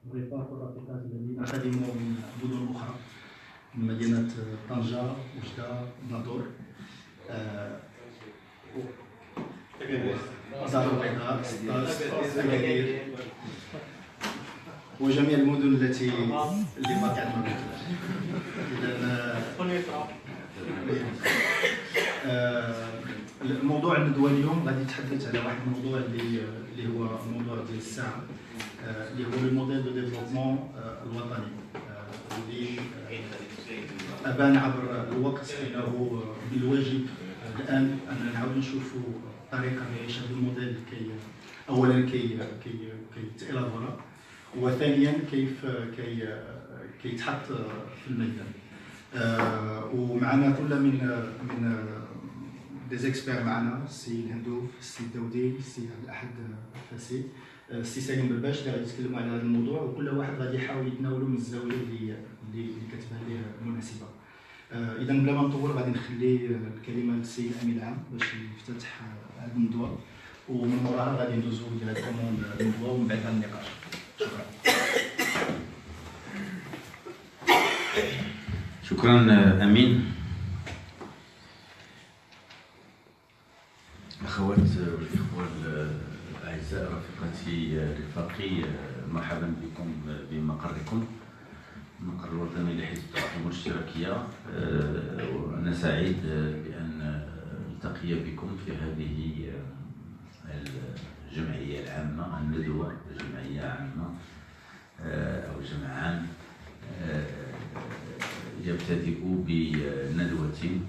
الرفاق والرفيقات الذين قدموا من مدن أخرى، من مدينة طنجة، وجدة، ناظور، دار البيضاء، سطاس، أكادير، وجميع المدن التي باقي عندنا ما إذا الموضوع الندوة اليوم غادي يتحدث على واحد الموضوع اللي هو الموضوع ديال الساعة، اللي هو الموديل دو ديفلوبمون الوطني، اللي أبان عبر الوقت أنه بالواجب الآن أن نعاود نشوفوا الطريقة اللي يعيش هذا الموديل أولا كي تيلابورا، وثانيا كيف كيتحط في الميدان. ومعنا كل من ديزيكسبير معنا، السي الهندوف، السي الداودي، السي عبد الأحد الفاسي، السي سالم بالباش اللي غادي يتكلموا على هذا الموضوع، وكل واحد غادي يحاول يتناولوا من الزاويه اللي كتبان ليه مناسبه. اذا بلا ما نطول غادي نخلي الكلمه للسيد الامين العام باش يفتتح هذه الندوه، ومن وراها غادي ندوزو ديريكتومون للندوه ومن بعد النقاش. شكرا امين. اخوات والاخوه الاعزاء، رفيقتي رفاقي، مرحبا بكم بمقركم، المقر الوطني لحزب التقدم والاشتراكيه. وانا سعيد بان التقي بكم في هذه الجمعيه العامه، الندوه جمعيه عامه او جمعان يبتدئ بندوه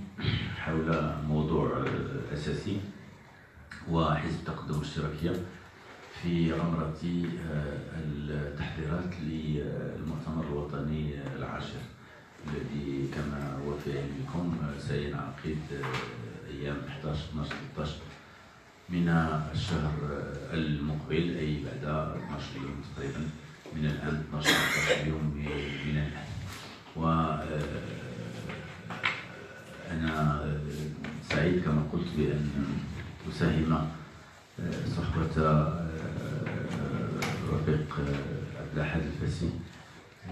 حول موضوع اساسي وحزب التقدم والاشتراكيه في غمرة التحضيرات للمؤتمر الوطني العاشر، الذي كما هو في علمكم سينعقد أيام 11 12 13 من الشهر المقبل، أي بعد 12 يوم تقريبا من الآن، 12 يوم من الآن. وأنا سعيد كما قلت بأن أساهم صحبة الرفيق عبد الأحد الفاسي،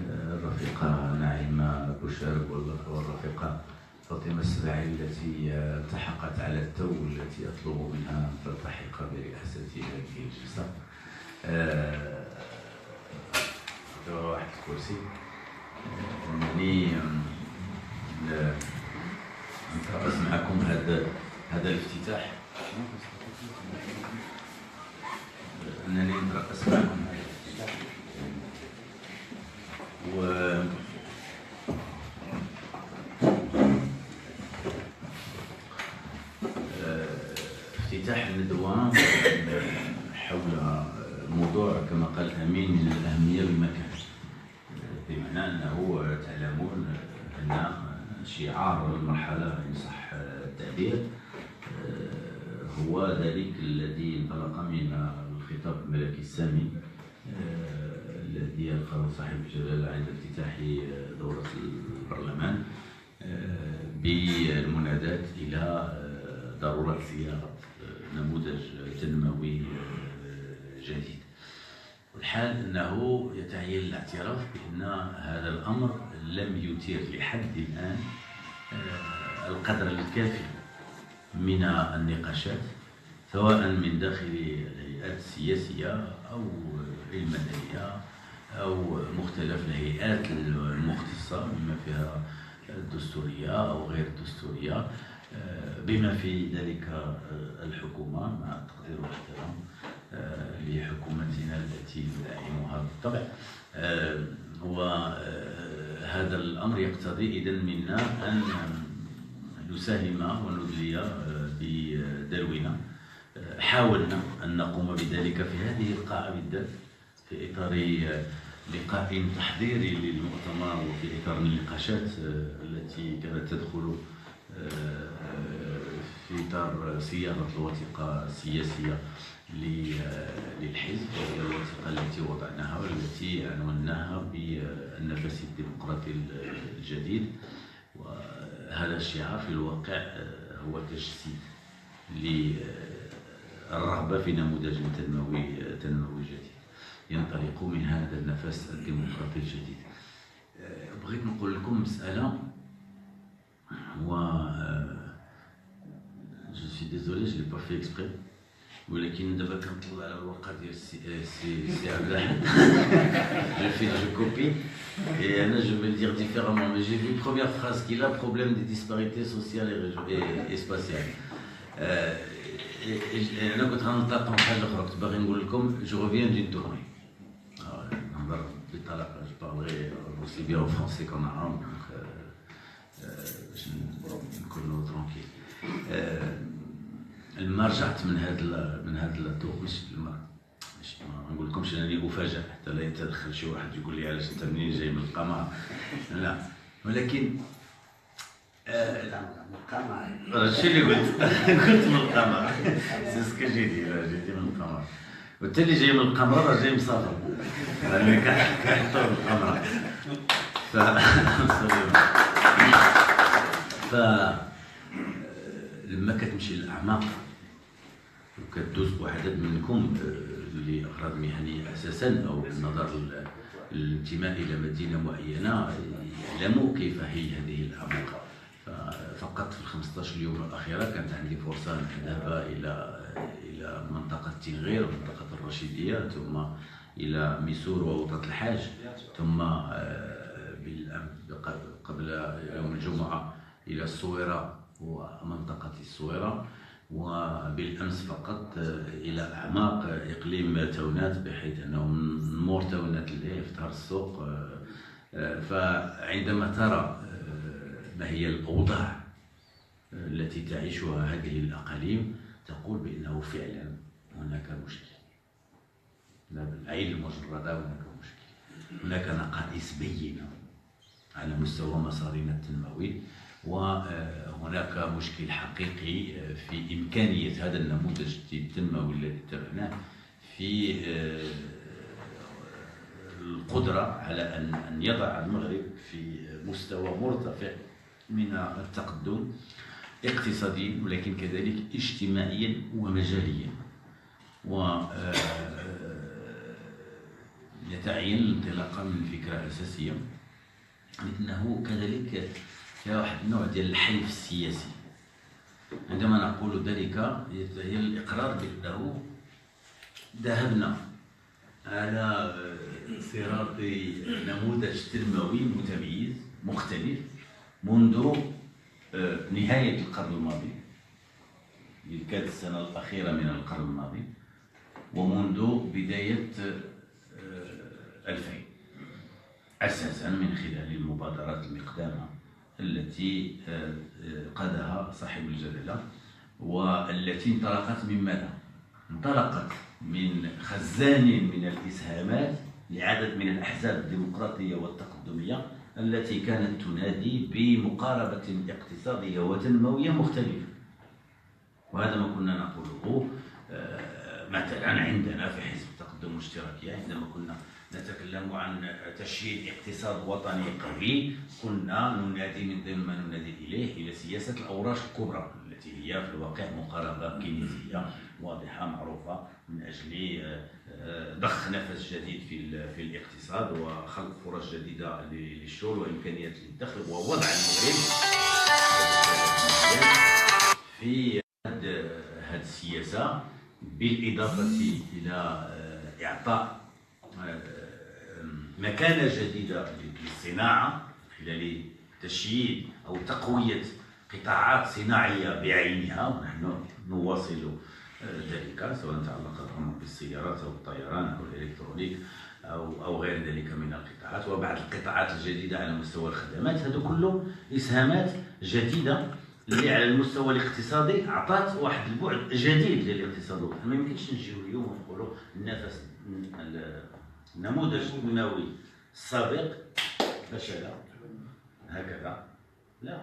الرفيقة نعيمة بوشارب، والرفيقة فاطمة السباعي التي التحقت على التو، التي أطلب منها أن تلتحق برئاسة هذه الجلسة. واحد الكرسي أنني أنترأس معكم هذا الافتتاح، أنني أترأس معكم هذا الافتتاح، افتتاح الندوة حول موضوع كما قال أمين من الأهمية بمكان، بمعنى أنه تعلمون أن شعار المرحلة إن صح التعبير هو ذلك الذي انطلق من الخطاب الملكي السامي الذي ألقاه صاحب الجلالة عند افتتاح دورة البرلمان بالمناداة إلى ضرورة صياغة نموذج تنموي جديد. والحال أنه يتعين الاعتراف بأن هذا الأمر لم يثير لحد الآن القدر الكافي من النقاشات، سواء من داخل الهيئات السياسية أو المدنية أو مختلف الهيئات المختصة بما فيها الدستورية أو غير الدستورية، بما في ذلك الحكومة، مع التقدير والاحترام لحكومتنا التي ندعمها بالطبع. وهذا الأمر يقتضي إذن منا أن نساهم وندلي بدلونا. حاولنا أن نقوم بذلك في هذه القاعة بالذات في إطار لقاء تحضيري للمؤتمر، وفي إطار النقاشات التي كانت تدخل في إطار صياغة الوثيقة السياسية للحزب، وهي الوثيقة التي وضعناها والتي عنوناها بالنفس الديمقراطي الجديد. وهذا الشعار في الواقع هو تجسيد للرغبة في نموذج تنموي جديد. ينطلق من هذا النفس الديمقراطي الجديد. بغيت نقول لكم مسألة، و جو سي ديزولي جو لي با في اكسبري، ولكن دابا كنطلع على الورقه ديال سي عبد الأحد جو في جو كوبي et Anna, je vais le dire différemment, mais j'ai vu une première phrase qui est là, problème des disparités sociales et spatiales. أنا كنت غنطلق من حاجة أخرى، كنت باغي نقول لكم جو reviens d'une tournée. نهضر بطلاقة، je parlerai aussi bien en français qu'en arabe, donc باش نكونوا ترونكيل. لما رجعت من هذا الطور، مش ما نقول لكمش انني افاجئ حتى لا يتدخل شي واحد يقول لي علاش انت منين جاي من القمر، لا، ولكن هادشي اللي قلت قلت من القمر، سي سكو جيتي من القمر، والتالي جاي من القمر راه جاي مسافر، يعني كنحطوه من القمر. ف لما كتمشي للاعماق وكتدوز بوحدة منكم لأغراض مهنية أساساً أو بالنظر الانتماء إلى مدينة معينة، يعلموا كيف هي هذه الأعماق. فقط في 15 يوم الأخيرة كانت عندي فرصة أن أذهب إلى منطقة تنغير ومنطقة الرشيدية، ثم إلى ميسور ووطة الحاج، ثم قبل يوم الجمعة إلى الصويرة ومنطقة الصويرة، وبالأمس فقط إلى أعماق إقليم تونات، بحيث أنه من مور تونات اللي في السوق. فعندما ترى ما هي الأوضاع التي تعيشها هذه الأقاليم تقول بأنه فعلا هناك مشكل، لا بالعين المجردة هناك مشكل، هناك نقائص بينة على مستوى مسارنا التنموي، وهناك مشكل حقيقي في إمكانية هذا النموذج التنموي الذي اتبعناه في القدرة على أن يضع المغرب في مستوى مرتفع من التقدم اقتصاديا، ولكن كذلك اجتماعيا ومجاليا. ويتعين الانطلاق من فكرة أساسية، أنه كذلك فيها واحد النوع ديال الحيف السياسي. عندما نقول ذلك هي الإقرار بأنه ذهبنا على صراط نموذج تنموي متميز مختلف منذ نهاية القرن الماضي، كانت السنة الأخيرة من القرن الماضي، ومنذ بداية 2000 أساسا من خلال المبادرات المقدامة التي قادها صاحب الجلالة، والتي انطلقت من ماذا؟ انطلقت من خزان من الإسهامات لعدد من الأحزاب الديمقراطية والتقدمية التي كانت تنادي بمقاربة اقتصادية وتنموية مختلفة. وهذا ما كنا نقوله مثلا عندنا في حزب التقدم الاشتراكي، عندما كنا نتكلم عن تشييد اقتصاد وطني قوي، كنا ننادي من ضمن ما ننادي إلى سياسة الأوراش الكبرى، التي هي في الواقع مقاربة كينيزية واضحة معروفة من أجل ضخ نفس جديد في الاقتصاد وخلق فرص جديدة للشغل وإمكانيات للدخل، ووضع المغرب في هذه السياسة، بالإضافة إلى إعطاء مكانة جديدة للصناعة خلال تشييد أو تقوية قطاعات صناعية بعينها، ونحن نواصل ذلك سواء تعلق الأمر بالسيارات أو الطيران أو الإلكترونيك أو غير ذلك من القطاعات، وبعض القطاعات الجديدة على مستوى الخدمات. هذا كله إسهامات جديدة اللي على المستوى الاقتصادي أعطت واحد البعد جديد للاقتصاد الوطني. ما يمكنش نجيو اليوم ونقولوا النفس النموذج التنموي السابق فشل هكذا، لا،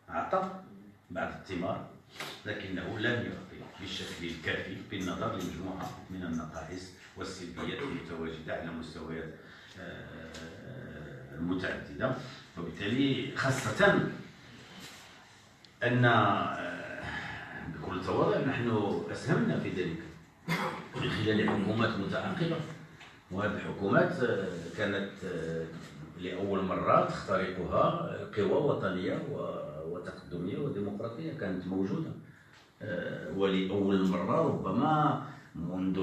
أعطى بعض الثمار لكنه لم يعطي بالشكل الكافي بالنظر لمجموعة من النقائص والسلبيات المتواجدة على مستويات متعددة. وبالتالي خاصة أن بكل تواضع نحن أسهمنا في ذلك من خلال حكومات متعاقبة، وهذه الحكومات كانت لأول مرة تخترقها قوى وطنية وتقدمية وديمقراطية كانت موجودة، ولأول مرة ربما منذ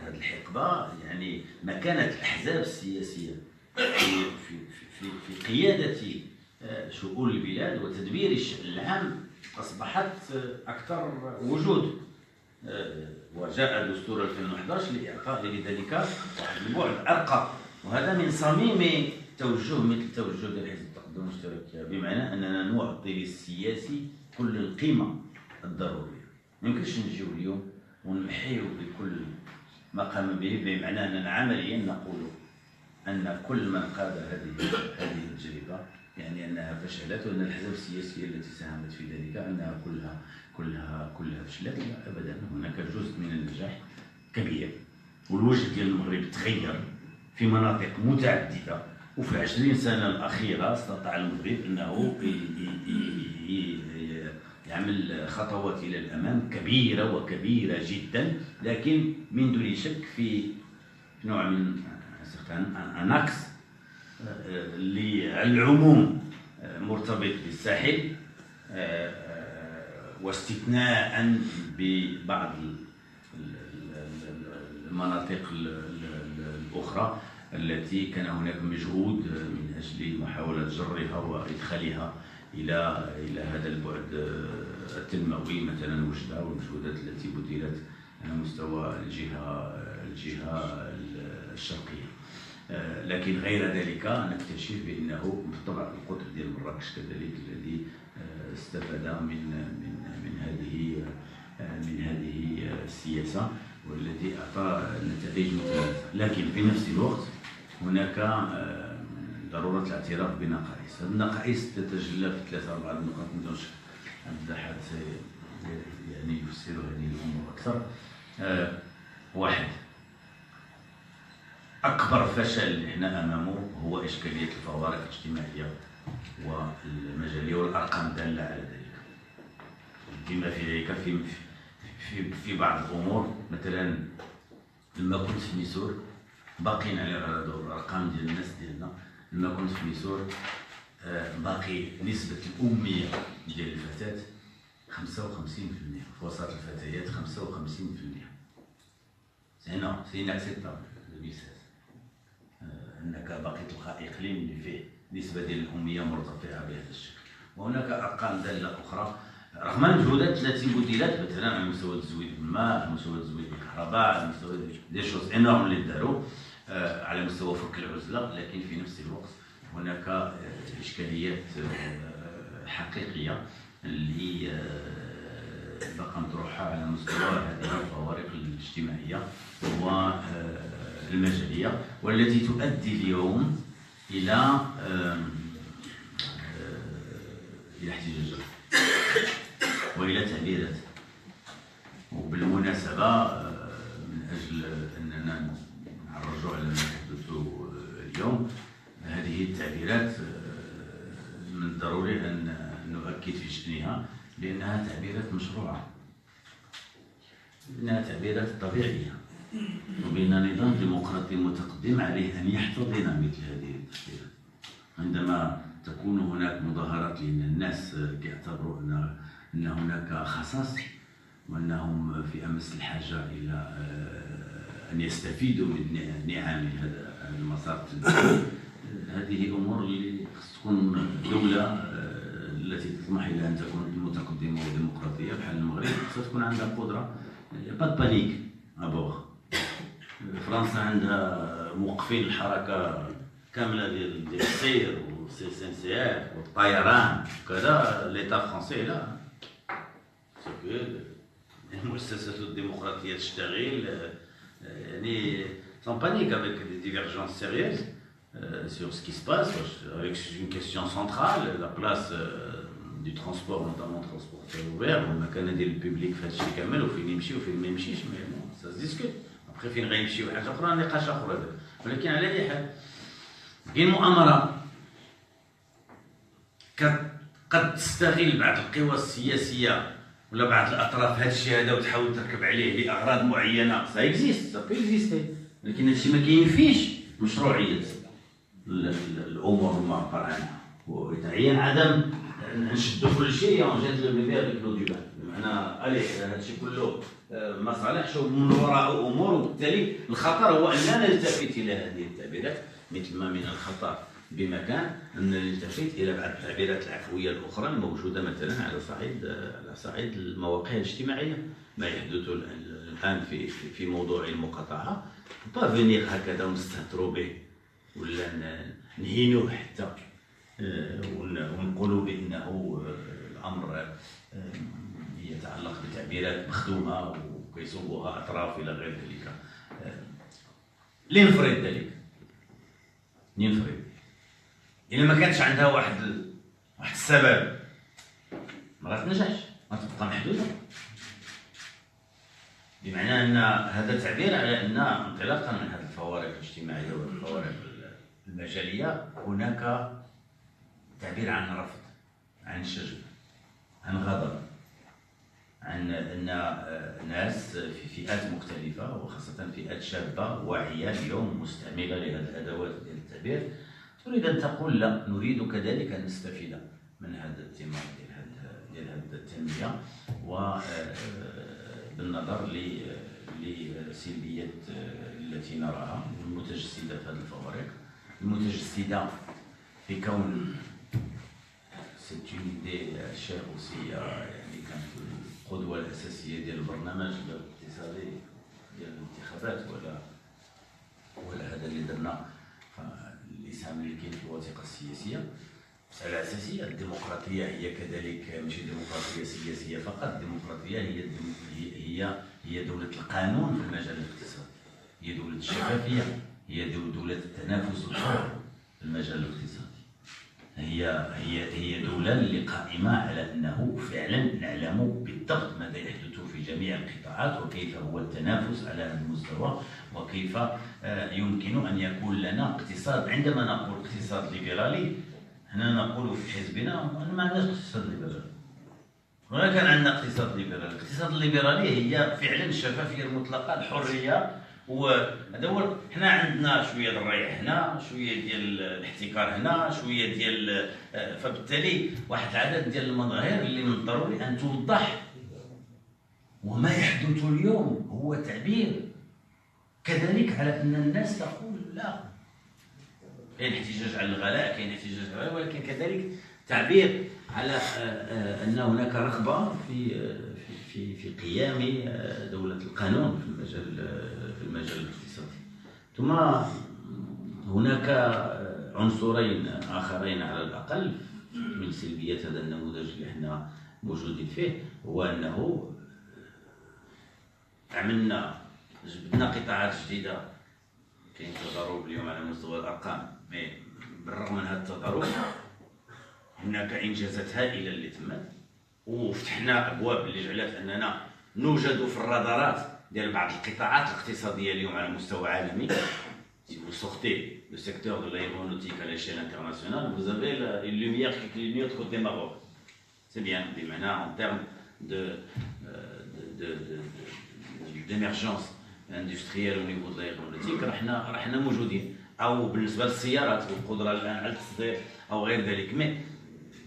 هذه الحقبة يعني ما كانت الأحزاب السياسية في قيادة شؤون البلاد وتدبير الشأن العام أصبحت أكثر وجود. وجاء دستور 2011 لإعطاء لذلك واحد البعد أرقى، وهذا من صميم توجه مثل توجه ديال حزب التقدم الاشتراكي، بمعنى أننا نعطي للسياسي كل القيمة الضرورية. ما يمكنش نجيو اليوم ونحيو بكل ما قام به، بمعنى أننا عمليا نقول أن كل من قاد هذه التجربة يعني أنها فشلت، وأن الأحزاب السياسية التي ساهمت في ذلك أنها كلها فشلت. لا أبدا، هناك جزء من النجاح كبير، والوجه ديال المغرب تغير في مناطق متعددة، وفي 20 سنة الأخيرة استطاع المغرب أنه يعمل خطوات إلى الأمام كبيرة جدا، لكن من دون شك في نوع من أناكس للعموم مرتبط بالساحل، واستثناء ببعض المناطق الأخرى التي كان هناك مجهود من أجل محاولة جرها وإدخالها إلى هذا البعد التنموي، مثلا وجدة والمجهودات التي بذلت على مستوى الجهة الشرقية. لكن غير ذلك نكتشف بأنه بالطبع القطر ديال مراكش كذلك الذي استفاد من هذه السياسة والذي أعطى نتائج متميزة. لكن في نفس الوقت هناك ضرورة الاعتراف بنقائص. هذه النقائص تتجلى في 3-4 نقاط من دون شك. عبد الأحد يعني يفسر هذه الأمور أكثر. واحد، أكبر فشل احنا أمامه هو إشكالية الفوارق الاجتماعية والمجالية والأرقام دالة على ذلك. بما في ذلك في بعض الأمور، مثلا لما كنت في ميسور باقين على الأرقام ديال الناس ديالنا. لما كنت في ميسور باقي نسبة الأمية ديال الفتاة 55%، في وسط الفتيات 55%. سي اناكسيبتابل انك باقي تلقى اقليم اللي فيه نسبه ديال الاميه مرتفعه بهذا الشكل. وهناك ارقام داله اخرى رغم المجهودات التي بذلت، مثلا على مستوى التزويد بالماء، على مستوى التزويد بالكهرباء، على مستوى دي شوز انورم اللي داروا على مستوى فك العزله، لكن في نفس الوقت هناك اشكاليات حقيقيه اللي باقا مطروحه على مستوى هذه الفوارق الاجتماعيه والمجاليه، والتي تؤدي اليوم الى احتجاجات والى تعبيرات. وبالمناسبه من اجل اننا نعرجوا على ما يحدث اليوم، هذه التعبيرات من الضروري ان نؤكد في شأنها، لأنها تعبيرات مشروعة، إنها تعبيرات طبيعية، وبأن نظام ديمقراطي متقدم عليه أن يحتضن مثل هذه التعبيرات. عندما تكون هناك مظاهرات لأن الناس يعتبروا أن هناك خصاص وأنهم في أمس الحاجة إلى أن يستفيدوا من نعم هذا المسار التنموي، هذه أمور اللي تكون دولة التي تطمح الى ان تكون متقدمه وديمقراطيه بحال المغرب خصها تكون عندها قدره. با بانيك ابوغ. فرنسا عندها موقفين الحركه كامله ديال السير والسي اس ان سي اف والطيران وكذا. ليتا فرونسي لا، المؤسسات الديمقراطيه تشتغل يعني sans panique avec des divergences sérieuses sur ce qui se passe, avec une question centrale, la place du transport, notamment transport ferroviaire, المكانه ديال الببليك في هذا الشيء كامل، وفين يمشي وفين ما يمشيش، مي بون سا ديسكوت. ابخي فين غيمشي وحاجه اخرى نقاش اخر هذا. ولكن على اي حال كاين مؤامره قد تستغل بعض القوى السياسيه ولا بعض الاطراف هذا الشيء هذا وتحاول تركب عليه لاغراض معينه. سا اكزيست، سا بو اكزيستي. ولكن هادشي ما كينفيش مشروعيه الامور المعبر عنها، ويتعين عدم نشدوا كل شيء اون جيت لو بيبي افيك لو دو بان، بمعنى الي هادشي كله ما صالحش ومن وراء امور، وبالتالي الخطر هو اننا نلتفت الى هذه التعبيرات، مثل ما من الخطر بمكان ان نلتفت الى بعض التعبيرات العفويه الاخرى الموجوده مثلا على صعيد المواقع الاجتماعيه. ما يحدث الان في موضوع المقاطعه با فينير هكذا ونستهتروا به ولا نهينوه حتى ونقولوا بانه الامر يتعلق بتعبيرات مخدومه ويصوبوها اطراف الى غير ذلك. لنفرض ذلك، نفرض الا ما كانش عندها واحد السبب ما غتنجحش، غتبقى محدوده، بمعنى ان هذا تعبير على ان انطلاقا من هذه الفوارق الاجتماعيه والفوارق المجاليه هناك تعبير عن رفض، عن شجب، عن غضب، عن ان ناس في فئات مختلفه وخاصه فئات شابه واعيه اليوم مستعمله لهذه الادوات ديال التعبير تريد ان تقول لا، نريد كذلك ان نستفيد من هذا الثمار ديال هذه التنميه، وبالنظر للسلبيات التي نراها المتجسده في هذه الفوارق، المتجسده في كون سيت اون ايدي شير اوسي، يعني كانت القدوه الاساسيه ديال البرنامج الاقتصادي ديال الانتخابات ولا هذا اللي درنا الاسهام اللي كاين في الوثيقه السياسيه. مسألة أساسية، الديمقراطية هي كذلك ماشي ديمقراطية سياسية فقط، الديمقراطية هي دولة القانون في المجال الاقتصادي، هي دولة الشفافية، هي دولة التنافس الحر في المجال الاقتصادي، هي دولة اللي قائمة على أنه فعلا نعلم بالضبط ماذا يحدث في جميع القطاعات وكيف هو التنافس على هذا المستوى وكيف يمكن أن يكون لنا اقتصاد. عندما نقول اقتصاد ليبرالي هنا نقول في حزبنا ما عندناش اقتصاد ليبرالي، ولا كان عندنا اقتصاد ليبرالي. الاقتصاد الليبرالي هي فعلا الشفافيه المطلقه، الحريه، وهذا هو. حنا عندنا شويه ديال الريع هنا، شويه ديال الاحتكار هنا، شويه ديال فبالتالي واحد العدد ديال المظاهر اللي من الضروري ان توضح. وما يحدث اليوم هو تعبير كذلك على ان الناس تقول لا، كاين احتجاج على الغلاء، كاين احتجاج على الغلاء، ولكن كذلك تعبير على ان هناك رغبه في قيام دوله القانون في المجال الاقتصادي. ثم هناك عنصرين اخرين على الاقل من سلبيات هذا النموذج اللي احنا موجودين فيه، هو انه جبدنا قطاعات جديده، كاين تضارب اليوم على مستوى الارقام، مي بالرغم من هذا التضارب هناك انجازات هائله اللي تمت، وفتحنا ابواب اللي جعلت اننا نوجد في الرادارات ديال بعض القطاعات الاقتصاديه اليوم على مستوى عالمي. Si vous sortez le secteur de l'aéronautique à l'échelle internationale, vous avez une lumière qui clignote côté Maroc. C'est bien, en termes d'émergence industrielle au niveau de l'aéronautique راحنا موجودين، او بالنسبه للسيارات والقدره الان على التصدير او غير ذلك. مي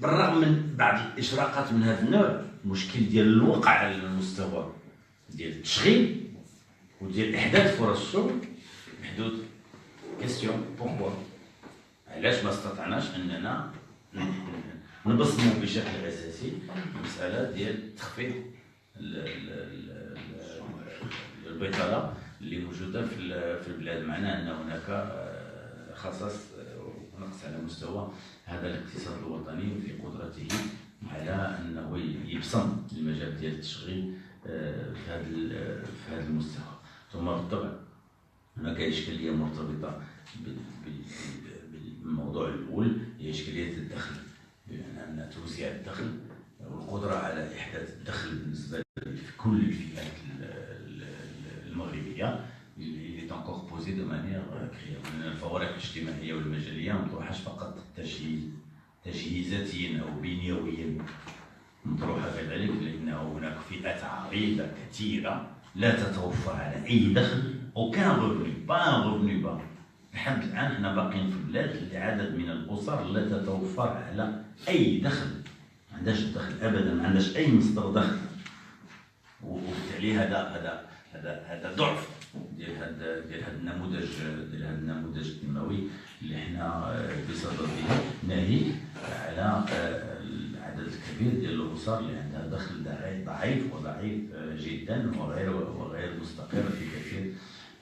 بالرغم من بعض الاشراقات من هذا النوع، المشكل ديال الوقع على المستوى ديال التشغيل وديال احداث فرص الشغل محدود. كيستيون بوركوا، علاش ما استطعناش اننا نبصموا بشكل اساسي المساله ديال تخفيض البطاله اللي موجوده في البلاد. معناه ان هناك خصص ونقص على مستوى هذا الاقتصاد الوطني في قدرته على انه يبصم المجال ديال التشغيل في هذا المستوى. ثم بالطبع هناك اشكاليه مرتبطه بالموضوع الاول، هي اشكاليه الدخل، بمعنى ان توزيع الدخل والقدره على احداث الدخل بالنسبه لكل الفئات المغربيه اللي est encore posé de manière créative. الفوارق الاجتماعيه والمجاليه ما مطروحاش فقط تجهيزاتيا او بنيويا، مطروحه كذلك لان هناك فئات عريضه كثيره لا تتوفر على اي دخل aucun revenu, pas un revenu bas. لحد الان حنا باقيين في بلاد اللي عدد من الاسر لا تتوفر على اي دخل، ما عندهاش دخل ابدا، ما عندهاش اي مصدر دخل، وبالتالي هذا ضعف ديال هذا النموذج التنموي اللي حنا بصدده ناهيك على العدد الكبير ديال الاسر اللي عندها دخل ضعيف وضعيف جدا وغير مستقر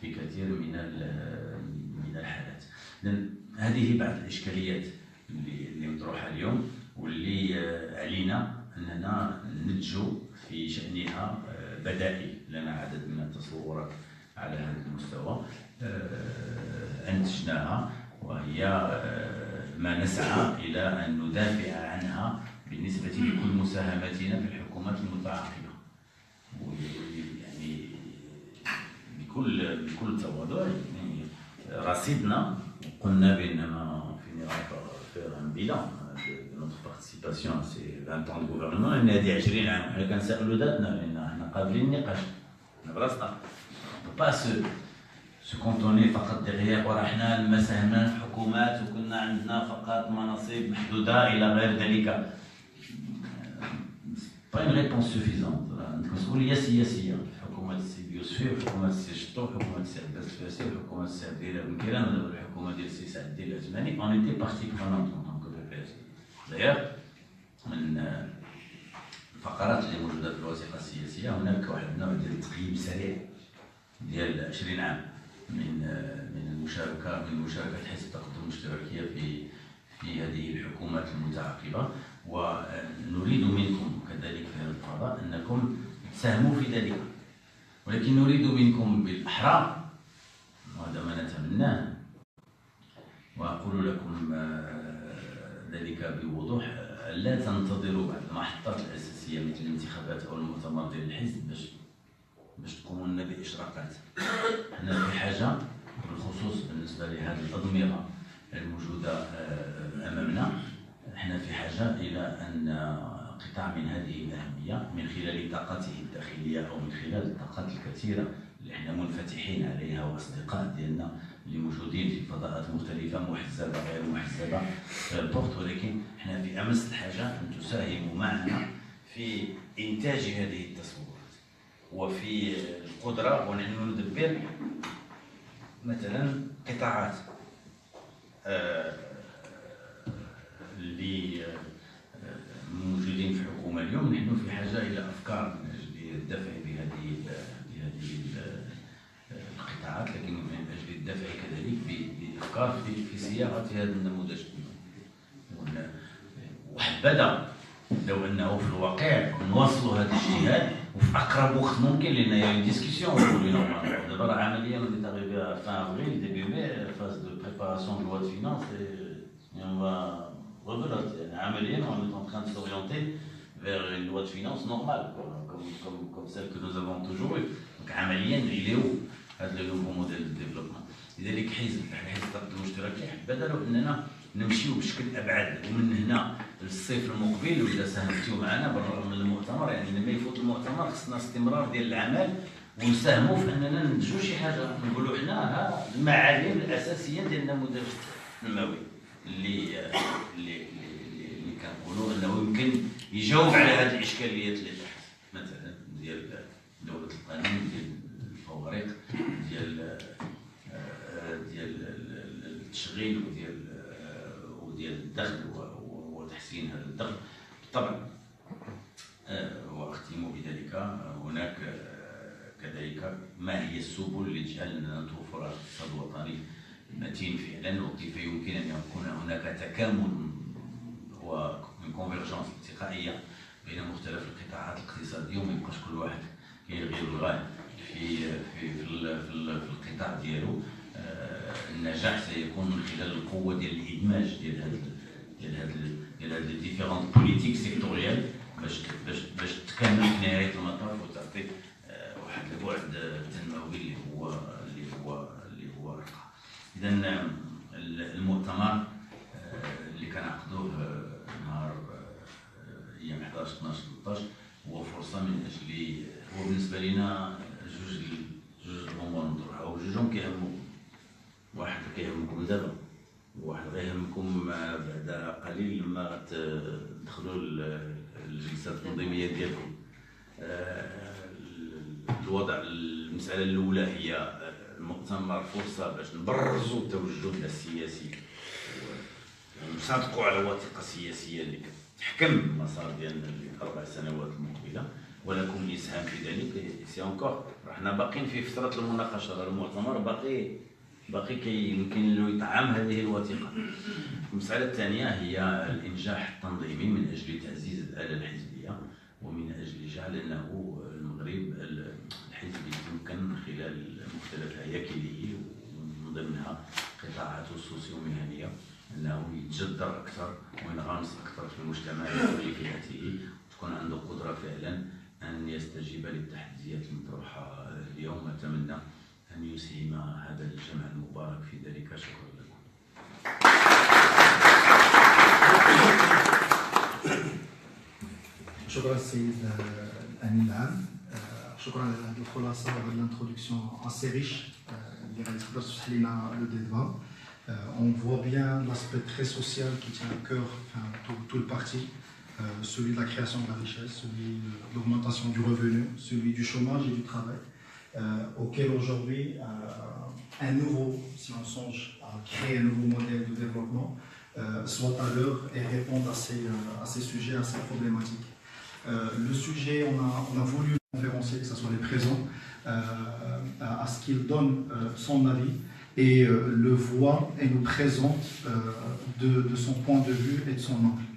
في كثير من الحالات. إذن هذه بعض الاشكاليات اللي مطروحه اليوم، واللي علينا اننا ننتجو في شانها بدائل. لنا عدد من التصورات على هذا المستوى انتجناها، وهي ما نسعى الى ان ندافع عنها بالنسبه لكل مساهماتنا في الحكومات المتعاقبه. يعني بكل تواضع، يعني رصيدنا قلنا بانما في un bilan de notre participation à ces 20 ans de gouvernement. ان هذه 20 عام حنا كنسالوا ذاتنا لان حنا قابلين النقاش، حنا براسنا با سو كونتوني فقط ديغيغ وراه حنا المساهمات في حكومات وكنا عندنا فقط مناصب محدوده الى غير ذلك. با اون ريبونس سوفيزونت. عندك مسؤوليه سياسيه في حكومه السي بيوسفي وحكومه السي شطو وحكومه السي عباس الفاسي وحكومه السي عبد الله بن كيران والحكومه ديال السي سعد الدين العثماني. اون ايتي بارتي برونونت ان طونك بي بي اس. دايوغ من الفقرات اللي موجوده في الوثيقه السياسيه هناك واحد النوع ديال التقييم سريع ديال 20 عام من مشاركه حزب التقدم الاشتراكيه في هذه الحكومات المتعاقبه، ونريد منكم كذلك في هذا الفضاء انكم تساهموا في ذلك، ولكن نريد منكم بالاحرى، وهذا ما نتمناه واقول لكم ذلك بوضوح، لا تنتظروا بعد المحطات الاساسيه مثل الانتخابات او المؤتمر ديال الحزب باش تقوموا لنا باشراقات. حنا في حاجه بالخصوص بالنسبه لهذه الاضمره الموجوده امامنا، حنا في حاجه الى ان قطاع من هذه الاهميه من خلال طاقته الداخليه او من خلال الطاقات الكثيره اللي حنا منفتحين عليها، واصدقاء ديالنا اللي موجودين في فضاءات مختلفه محزبه غير محزبه بورت، ولكن حنا في امس الحاجه ان تساهموا معنا في انتاج هذه التصورات وفي القدره ونحن ندبر مثلا قطاعات اللي موجودين في الحكومه اليوم. نحن في حاجه الى افكار من اجل الدفع بهذه القطاعات، لكن من اجل الدفع كذلك بافكار في صياغه هذا النموذج. وحبذا لو انه في الواقع نواصلوا هذا الاجتهاد وفي اقرب وقت ممكن، لان هي ديسكسيون نورمال. دابا راه عمليا on est arrivé à fin avril début mai, phase de préparation de loi de finances, et on va rebelote. عمليا on est en train de s'orienter vers une loi de finances normale, comme celle que nous avons toujours eu. Donc عمليا il est où هذا le nouveau modèle de développement. لذلك حزب التقدم الاشتراكي حبذا لو اننا نمشيو بشكل ابعد، ومن هنا للصيف المقبل واذا ساهمتوا معنا بالرغم من المؤتمر، يعني لما يفوت المؤتمر خصنا استمرار ديال العمل ونساهموا في اننا ننتجوا شي حاجه، نقولوا حنا ها المعالم الاساسيه ديال النموذج التنموي اللي كنقولوا انه يمكن يجاوب على هذه الاشكاليات اللي تحت، مثلا ديال دوله القانون، ديال الفوارق، ديال التشغيل وديال الدخل وتحسين هذا الدخل. بالطبع واختم بذلك، هناك كذلك ما هي السبل لجعل نتوفر اقتصاد وطني متين فعلا، وكيف يمكن ان يكون هناك تكامل وكونفرجنس التقائيه بين مختلف القطاعات الاقتصاديه، وما يبقاش كل واحد كيلغي الغاية في القطاع ديالو. النجاح سيكون من خلال القوه ديال الادماج ديال هاد لي ديفيرونت بوليتيك سيكتوريال باش تكمل في نهايه المطاف وتعطي واحد البعد التنموي اللي هو رقعه. اذا المؤتمر اللي كنعقدوه نهار ايام 11 12 13 هو فرصه من اجل، هو بالنسبه لنا جوج الامور نطرحوا. جوجهم كيهمكم، واحد كيهمكم دابا وواحد غيهمكم بعد قليل لما تدخلوا الجلسات التنظيميه ديالكم. الوضع المساله الاولى هي المؤتمر فرصه باش نبرزوا توجهنا السياسي ونصادقوا على وثيقه سياسيه اللي كتحكم المسار ديالنا ل4 سنوات المقبله، ولكم الاسهام في ذلك. سي انكور حنا باقيين في فتره المناقشه، المؤتمر باقي يمكن له يطعم هذه الوثيقه. المساله الثانيه هي الانجاح التنظيمي من اجل تعزيز الاله الحزبيه ومن اجل جعل انه المغرب الحزب يتمكن من خلال مختلف هياكله ومن ضمنها قطاعاته السوسيو-مهنيه انه يتجذر اكثر وينغمس اكثر في المجتمع بكل فئاته، تكون عنده قدره فعلا ان يستجيب للتحديات المطروحه اليوم. اتمنى ان يسهم هذا الجمع المبارك في ذلك. شكرا لكم. شكرا السيد الامين العام. شكرا على هذه الخلاصه وعلى الانترودكسيون assez riche اللي غادي تقدر تفتح لنا لو ديبا. On voit bien l'aspect très social qui tient à cœur tout le parti, celui de la création de la richesse, celui de l'augmentation du revenu, celui du chômage et du travail, auquel aujourd'hui un nouveau, si on songe à créer un nouveau modèle de développement, soit à l'heure et répondre à ces sujets, à ces problématiques. Le sujet, on a voulu conférencier, que ce soit les présents, à ce qu'il donne son avis et le voit et nous présente de son point de vue et de son angle.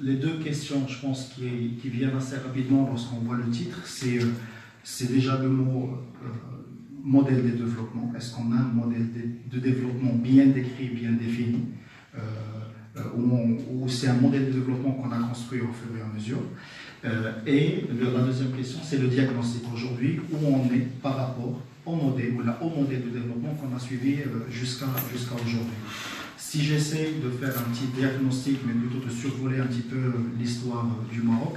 Les deux questions, je pense, qui viennent assez rapidement lorsqu'on voit le titre, c'est déjà le mot modèle de développement. Est-ce qu'on a un modèle de développement bien décrit, bien défini, ou c'est un modèle de développement qu'on a construit au fur et à mesure? Et la deuxième question, c'est le diagnostic aujourd'hui, où on est par rapport au modèle de développement qu'on a suivi jusqu'à aujourd'hui. Si j'essaie de faire un petit diagnostic, mais plutôt de survoler un petit peu l'histoire du Maroc,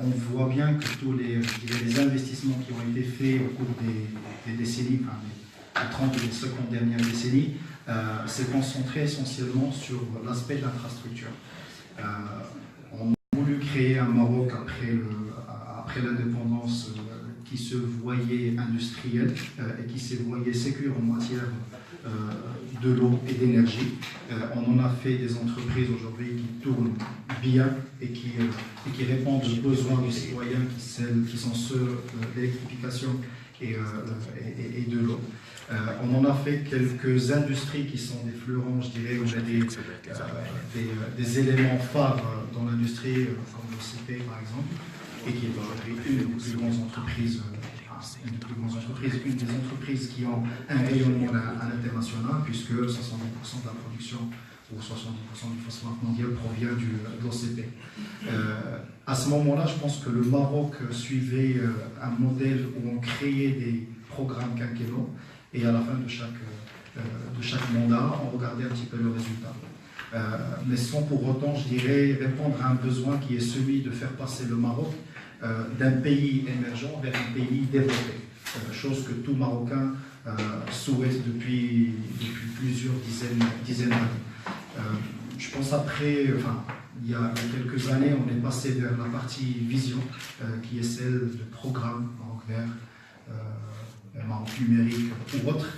on voit bien que tous les investissements qui ont été faits au cours des décennies, enfin les 30 et les 50 dernières décennies, s'est concentré essentiellement sur l'aspect de l'infrastructure. On a voulu créer un Maroc après l'indépendance qui se voyait industriel et qui se voyait sécure en matière de l'eau et d'énergie. On en a fait des entreprises aujourd'hui qui tournent bien et qui répondent aux besoins des citoyens qui sont ceux de l'électrification et de l'eau. On en a fait quelques industries qui sont des fleurons, je dirais, où il y a des éléments phares dans l'industrie, comme le CP par exemple, et qui est aujourd'hui une des plus grandes entreprises, une des entreprises qui ont un rayonnement à l'international, puisque 70% de la production ou 70% du phosphate mondial provient de l'OCP. À ce moment-là, je pense que le Maroc suivait un modèle où on créait des programmes quinquennaux et à la fin de chaque mandat, on regardait un petit peu le résultat. Mais sans pour autant, je dirais, répondre à un besoin qui est celui de faire passer le Maroc d'un pays émergent vers un pays développé, chose que tout Marocain souhaite depuis plusieurs dizaines d'années. Je pense il y a quelques années, on est passé vers la partie vision, qui est celle de programme Maroc vert, Maroc numérique ou autre,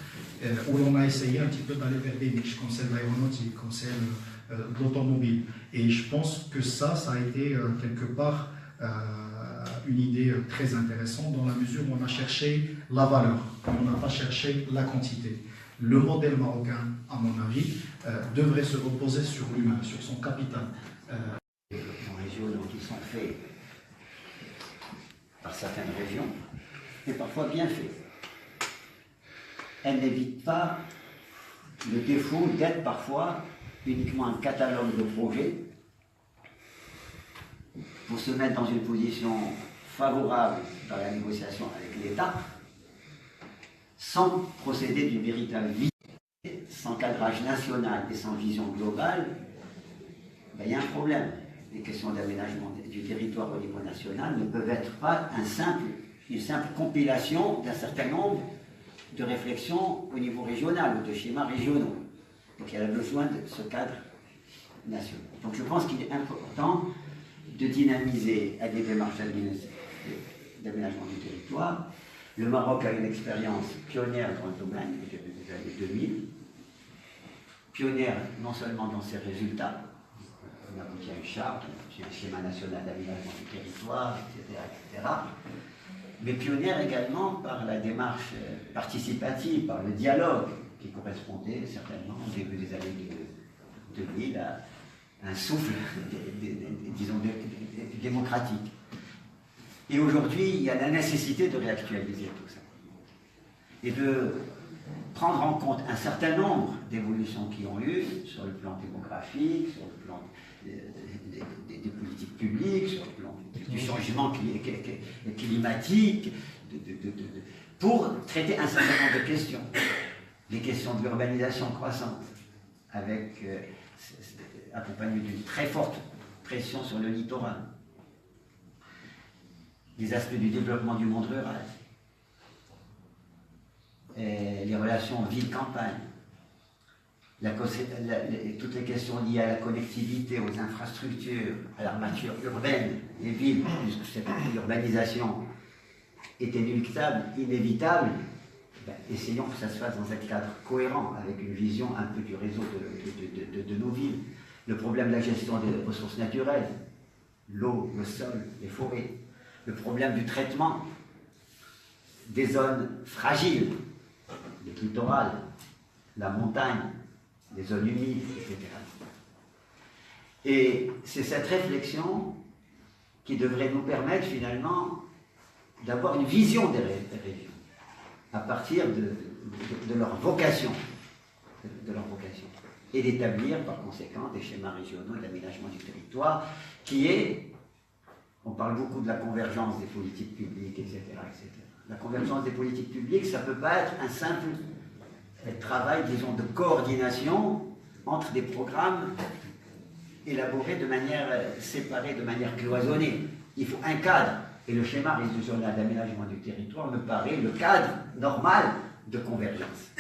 où l'on a essayé un petit peu d'aller vers des niches, comme celle de l'aéronautique, comme celle de l'automobile. Et je pense que ça a été quelque part une idée très intéressante dans la mesure où on a cherché la valeur, on n'a pas cherché la quantité. Le modèle marocain, à mon avis, devrait se reposer sur l'humain, sur son capital. Les régionaux qui sont faits par certaines régions, et parfois bien faits. Elles n'évitent pas le défaut d'être parfois uniquement un catalogue de projets pour se mettre dans une position favorable dans la négociation avec l'État, sans procéder d'une véritable vision, sans cadrage national et sans vision globale. Il y a un problème. Les questions d'aménagement du territoire au niveau national ne peuvent être pas une simple compilation d'un certain nombre de réflexion au niveau régional, ou de schémas régionaux. Donc il y a besoin de ce cadre national. Donc je pense qu'il est important de dynamiser à des démarches d'aménagement du territoire. Le Maroc a une expérience pionnière dans le domaine des années 2000, pionnière non seulement dans ses résultats, on a abouti à une charte, un schéma national d'aménagement du territoire, etc., mais pionnière également par la démarche participative, par le dialogue qui correspondait certainement au début des années 2000 à un souffle, disons, démocratique. Et aujourd'hui, il y a la nécessité de réactualiser tout ça et de prendre en compte un certain nombre d'évolutions qui ont eu sur le plan démographique, sur le plan des politiques publiques, sur le plan du changement climatique, pour traiter un certain nombre de questions. Les questions de l'urbanisation croissante, avec accompagnées d'une très forte pression sur le littoral. Les aspects du développement du monde rural, et les relations ville-campagne, toutes les questions liées à la connectivité, aux infrastructures, à l'armature urbaine des villes, puisque cette urbanisation est inéluctable, inévitable, essayons que ça se fasse dans un cadre cohérent, avec une vision un peu du réseau de nos villes. Le problème de la gestion des ressources naturelles, l'eau, le sol, les forêts, le problème du traitement des zones fragiles, les littorales, la montagne, les zones humides, etc. Et c'est cette réflexion qui devrait nous permettre finalement d'avoir une vision des régions à partir de leur vocation, et d'établir par conséquent des schémas régionaux d'aménagement du territoire qui est, on parle beaucoup de la convergence des politiques publiques, etc., etc. La convergence des politiques publiques, ça ne peut pas être un simple travail, disons, de coordination entre des programmes élaborés de manière séparée, de manière cloisonnée. Il faut un cadre. Et le schéma régional d'aménagement du territoire me paraît le cadre normal de convergence.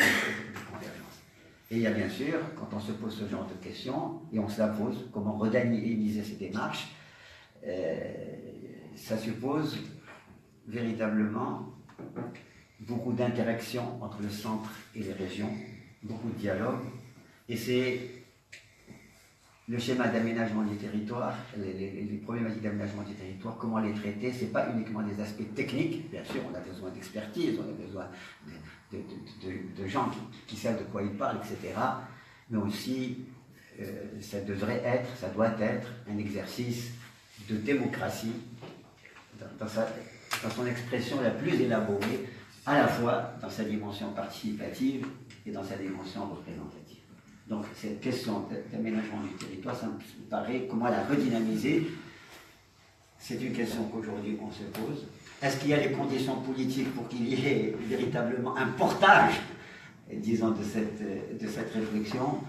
Et il y a bien sûr, quand on se pose ce genre de questions, et on se la pose, comment redynamiser ces démarches, ça suppose véritablement beaucoup d'interactions entre le centre et les régions, beaucoup de dialogue, et c'est le schéma d'aménagement du territoire, les problématiques d'aménagement du territoire, comment les traiter, ce n'est pas uniquement des aspects techniques, bien sûr on a besoin d'expertise, on a besoin de gens qui savent de quoi ils parlent, etc., mais aussi ça doit être un exercice de démocratie dans son expression la plus élaborée, à la fois dans sa dimension participative et dans sa dimension représentative. Donc cette question d'aménagement du territoire, ça me paraît, comment la redynamiser, c'est une question qu'aujourd'hui on se pose. Est-ce qu'il y a les conditions politiques pour qu'il y ait véritablement un portage, disons, de cette réflexion?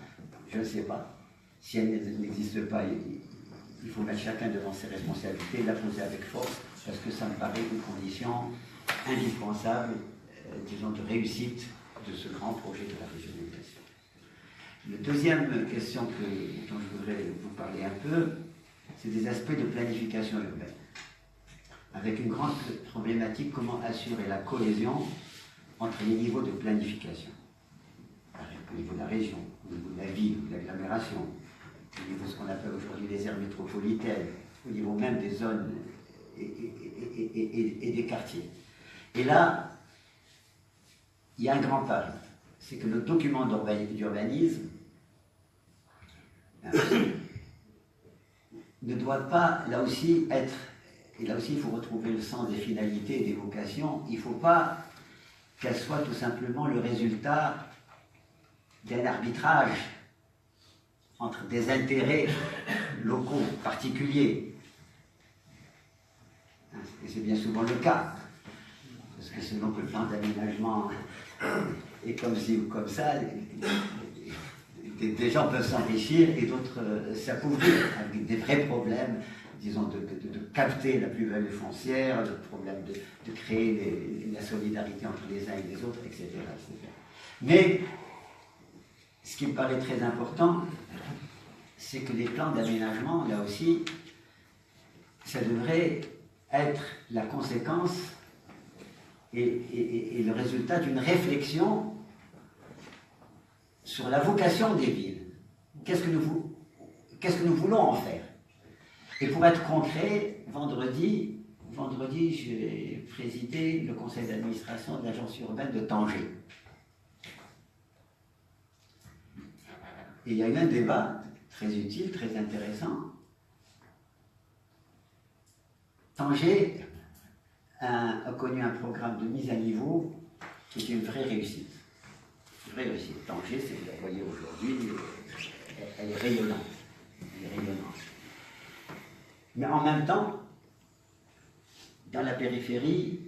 Je ne sais pas. Si elle n'existe pas, il faut mettre chacun devant ses responsabilités et la poser avec force, parce que ça me paraît une condition indispensable, disons, de réussite de ce grand projet de la régionalisation. La deuxième question dont je voudrais vous parler un peu, c'est des aspects de planification urbaine. Avec une grande problématique, comment assurer la cohésion entre les niveaux de planification. Au niveau de la région, au niveau de la ville, de l'agglomération, au niveau de ce qu'on appelle aujourd'hui les aires métropolitaines, au niveau même des zones et des quartiers. Et là, il y a un grand pari, c'est que le document d'urbanisme ne doit pas, là aussi, être, et là aussi il faut retrouver le sens des finalités et des vocations, il ne faut pas qu'elle soit tout simplement le résultat d'un arbitrage entre des intérêts locaux particuliers. Et c'est bien souvent le cas, parce que selon que le plan d'aménagement est comme ci ou comme ça, des gens peuvent s'enrichir et d'autres s'appauvrir avec des vrais problèmes disons, de capter la plus-value foncière, le problème de créer la solidarité entre les uns et les autres, etc., etc. Mais ce qui me paraît très important, c'est que les plans d'aménagement, là aussi, ça devrait être la conséquence et le résultat d'une réflexion sur la vocation des villes. Qu'est-ce que nous voulons en faire? Et pour être concret, vendredi, j'ai présidé le conseil d'administration de l'agence urbaine de Tanger. Et il y a eu un débat très utile, très intéressant. Tanger a connu un programme de mise à niveau qui est une vraie réussite. Une vraie réussite. Tanger, vous la voyez aujourd'hui, elle est rayonnante. Elle est rayonnante. Mais en même temps, dans la périphérie,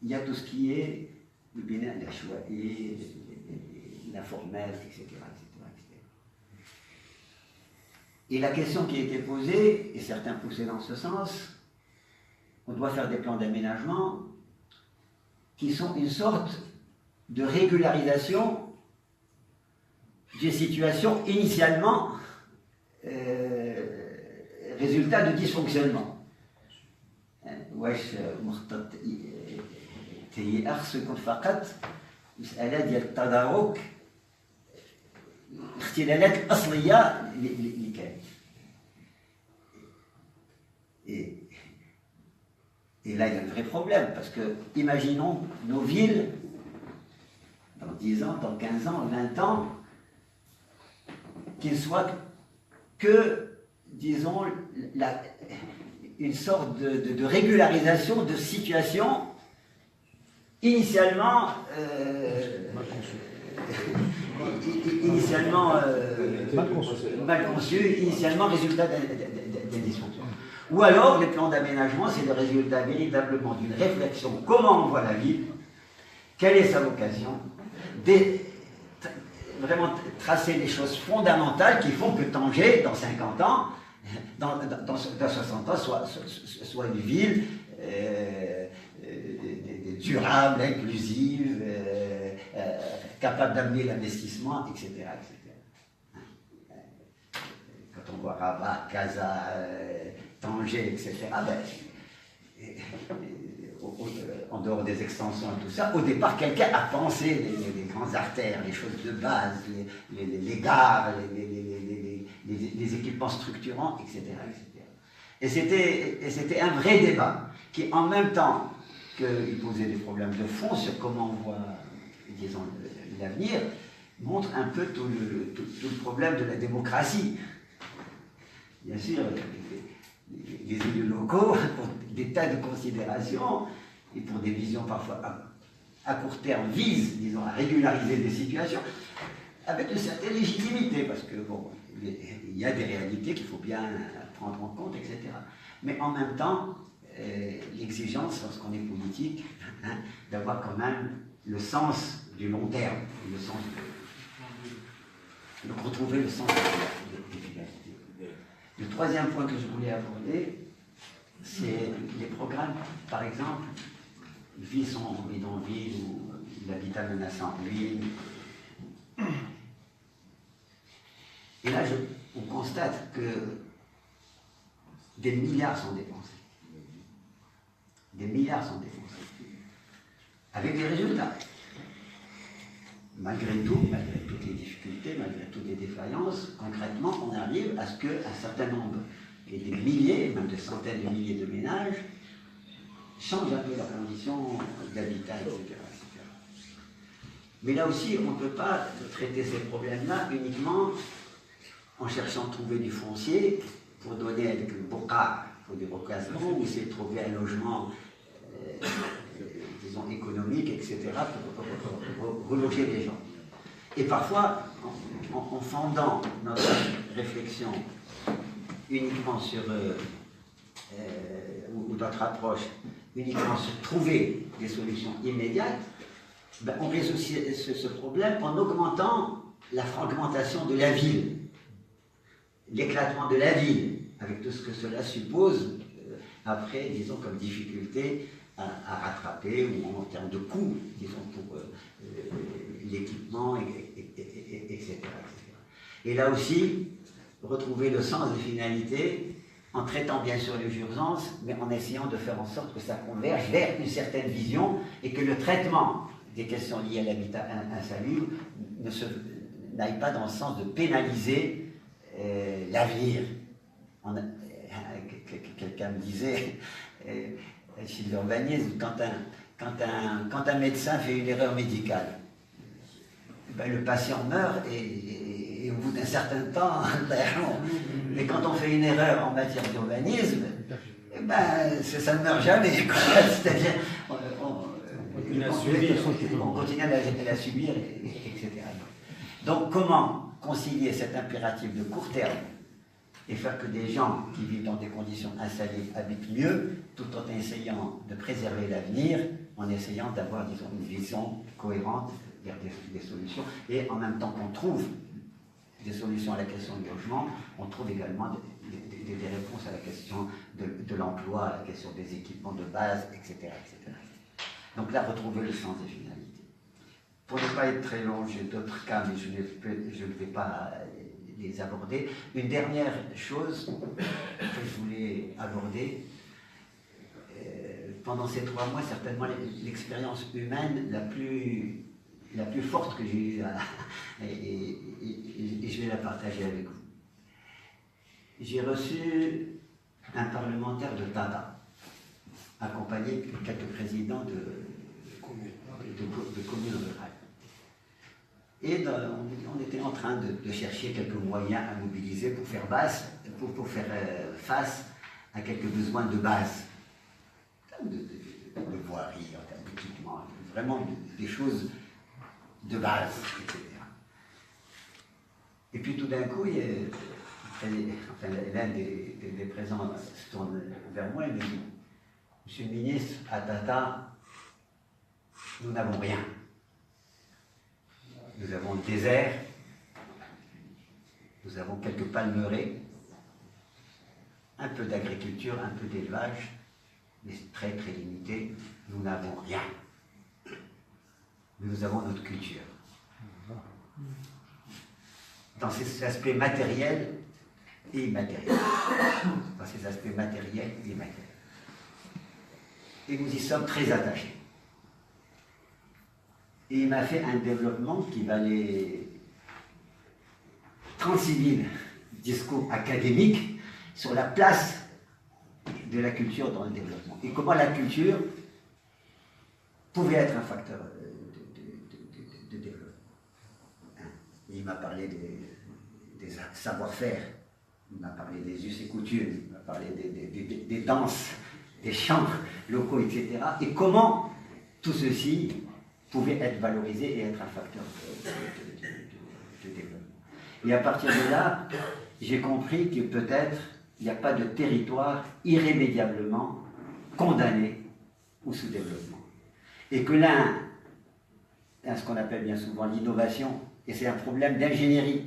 il y a tout ce qui est le bina, la chouaï, la formelle, etc., etc., etc. Et la question qui a été posée, et certains poussaient dans ce sens, on doit faire des plans d'aménagement qui sont une sorte de régularisation des situations initialement résultat de dysfonctionnement. واش مخطط تيأخ يكون فقط مسألة ديال التدارك الاختلالات الأصلية اللي كانت. Et là, il y a un vrai problème, parce que, imaginons nos villes, dans 10 ans, dans 15 ans, 20 ans, qu'ils soient que, disons, une sorte de régularisation de situation initialement mal conçue, initialement résultat d'un dysfonction. Ou alors, les plans d'aménagement, c'est le résultat véritablement d'une réflexion. Comment on voit la ville? Quelle est sa vocation? Vraiment tracer les choses fondamentales qui font que Tanger, dans 50 ans, dans 60 ans, soit une ville durable, inclusive, capable d'amener l'investissement, etc., etc. Quand on voit Rabat, Casa, Tanger, etc., en dehors des extensions et tout ça, au départ, quelqu'un a pensé les grandes artères, les choses de base, les gares, les équipements structurants, etc., etc. Et c'était un vrai débat qui, en même temps qu'il posait des problèmes de fond sur comment on voit, disons, l'avenir, montre un peu tout le problème de la démocratie. Bien sûr, les élus locaux, pour des tas de considérations et pour des visions parfois à court terme, visent, disons, à régulariser des situations avec une certaine légitimité, parce que, bon, il y a des réalités qu'il faut bien prendre en compte, etc. Mais en même temps, l'exigence, lorsqu'on est politique, d'avoir quand même le sens du long terme, le sens de retrouver le sens des finalités. Le troisième point que je voulais aborder, c'est les programmes, par exemple, vie sans bidonville ou l'habitat menacé en ruine. Et là, on constate que des milliards sont dépensés. Des milliards sont dépensés. Avec des résultats. Malgré tout, malgré toutes les difficultés, malgré toutes les défaillances, concrètement, on arrive à ce qu'un certain nombre, et des milliers, même des centaines de milliers de ménages, changent un peu leurs conditions d'habitat, etc. Mais là aussi, on ne peut pas traiter ces problèmes-là uniquement en cherchant à trouver du foncier pour donner avec le boca, pour du recasement, ou essayer de trouver un logement, disons, économique, etc., pour reloger les gens. Et parfois, en fondant notre réflexion uniquement sur, ou notre approche uniquement sur trouver des solutions immédiates, ben, on résout ce problème en augmentant la fragmentation de la ville, l'éclatement de la ville, avec tout ce que cela suppose après, disons, comme difficulté à rattraper, ou en termes de coûts, disons, pour l'équipement, etc. Et là aussi, retrouver le sens des finalités en traitant bien sûr les urgences, mais en essayant de faire en sorte que ça converge vers une certaine vision et que le traitement des questions liées à l'habitat insalubre n'aille pas dans le sens de pénaliser l'avenir. Quelqu'un me disait, chez l'urbanisme, quand un médecin fait une erreur médicale, ben, le patient meurt et au bout d'un certain temps, mais quand on fait une erreur en matière d'urbanisme, ben, ça ne meurt jamais. C'est-à-dire, on continue à la subir, etc. Donc, comment concilier cet impératif de court terme et faire que des gens qui vivent dans des conditions insalubres habitent mieux, tout en essayant de préserver l'avenir, en essayant d'avoir, disons, une vision cohérente vers des solutions, et en même temps qu'on trouve des solutions à la question du logement, on trouve également des réponses à la question de l'emploi, à la question des équipements de base, etc., etc. Donc là, retrouver le sens des finalités. Pour ne pas être très long, j'ai d'autres cas, mais je ne vais pas les aborder. Une dernière chose que je voulais aborder, pendant ces 3 mois, certainement l'expérience humaine la plus forte que j'ai eue, et je vais la partager avec vous. J'ai reçu un parlementaire de Tata, accompagné de quelques présidents de communes rurales. Et on était en train de chercher quelques moyens à mobiliser pour faire face à quelques besoins de base, de voirie, en termes d'équipement, vraiment des choses de base, etc. Et puis tout d'un coup, l'un des présents se tourne vers moi et me dit: Monsieur le ministre, à Tata, nous n'avons rien. Nous avons le désert, nous avons quelques palmeraies, un peu d'agriculture, un peu d'élevage, mais très très limité. Nous n'avons rien. Mais nous avons notre culture. Dans ses aspects matériels et immatériels. Dans ses aspects matériels et immatériels. Et nous y sommes très attachés. Et il m'a fait un développement qui valait 36 000 discours académiques sur la place de la culture dans le développement. Et comment la culture pouvait être un facteur de développement. Il m'a parlé des savoir-faire, il m'a parlé des us et coutumes, il m'a parlé des danses, des chants locaux, etc. Et comment tout ceci pouvait être valorisé et être un facteur de développement. Et à partir de là, j'ai compris que peut-être il n'y a pas de territoire irrémédiablement condamné au sous-développement. Et que l'un a ce qu'on appelle bien souvent l'innovation, et c'est un problème d'ingénierie.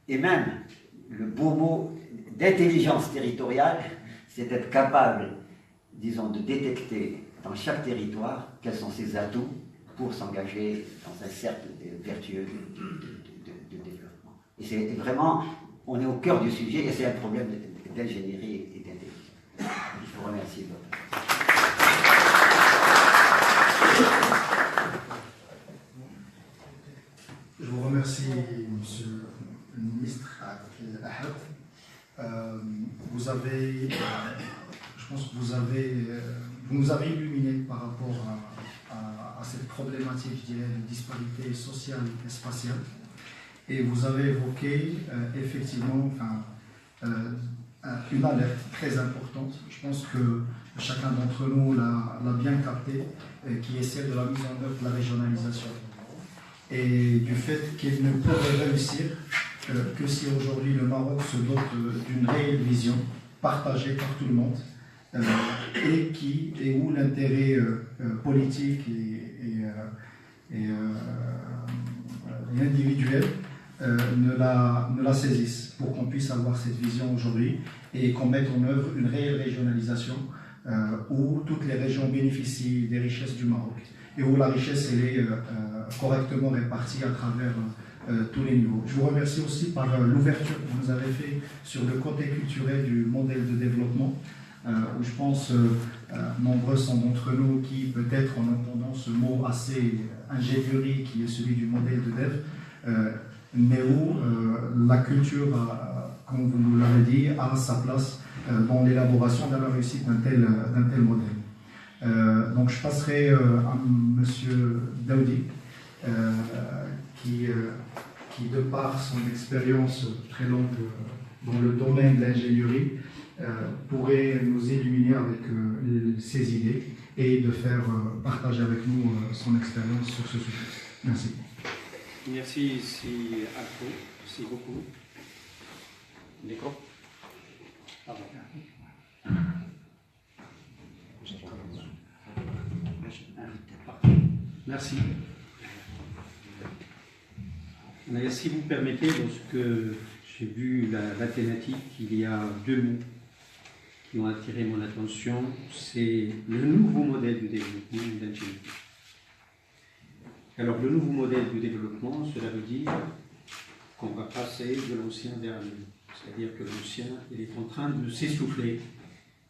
Et même le beau mot d'intelligence territoriale, c'est être capable, disons, de détecter dans chaque territoire quels sont ses atouts pour s'engager dans un cercle vertueux de développement. Et c'est vraiment, on est au cœur du sujet et c'est un problème d'ingénierie et d'intelligence. Je vous remercie de votre attention. Je vous remercie, Monsieur le ministre Ahad. Vous avez, je pense que vous nous avez illuminé par rapport à cette problématique, je dirais, de disparité sociale et spatiale. Et vous avez évoqué effectivement une alerte très importante. Je pense que chacun d'entre nous l'a bien capté, qui est celle de la mise en œuvre de la régionalisation. Et du fait qu'il ne pourrait réussir que si aujourd'hui le Maroc se dote d'une réelle vision partagée par tout le monde, et où l'intérêt politique et individuel ne la saisissent pour qu'on puisse avoir cette vision aujourd'hui et qu'on mette en œuvre une réelle régionalisation où toutes les régions bénéficient des richesses du Maroc et où la richesse elle est correctement répartie à travers tous les niveaux. Je vous remercie aussi par l'ouverture que vous avez fait sur le côté culturel du modèle de développement, où je pense nombreux sont d'entre nous qui, peut-être en entendant ce mot assez ingénierie qui est celui du modèle de dev, mais où la culture, comme vous nous l'avez dit, a sa place dans l'élaboration de la réussite d'un tel modèle. Donc je passerai à M. Daoudi, qui, de par son expérience très longue dans le domaine de l'ingénierie, pourrait nous illuminer avec ses idées et de faire partager avec nous son expérience sur ce sujet. Merci. Merci, Alpo. Merci beaucoup. D'accord. Merci. Mais si vous permettez, lorsque j'ai vu la thématique, il y a deux mots qui ont attiré mon attention. C'est le nouveau modèle de développement de l'ingénierie. Alors, le nouveau modèle de développement, cela veut dire qu'on va passer de l'ancien vers le nouveau. C'est-à-dire que l'ancien, il est en train de s'essouffler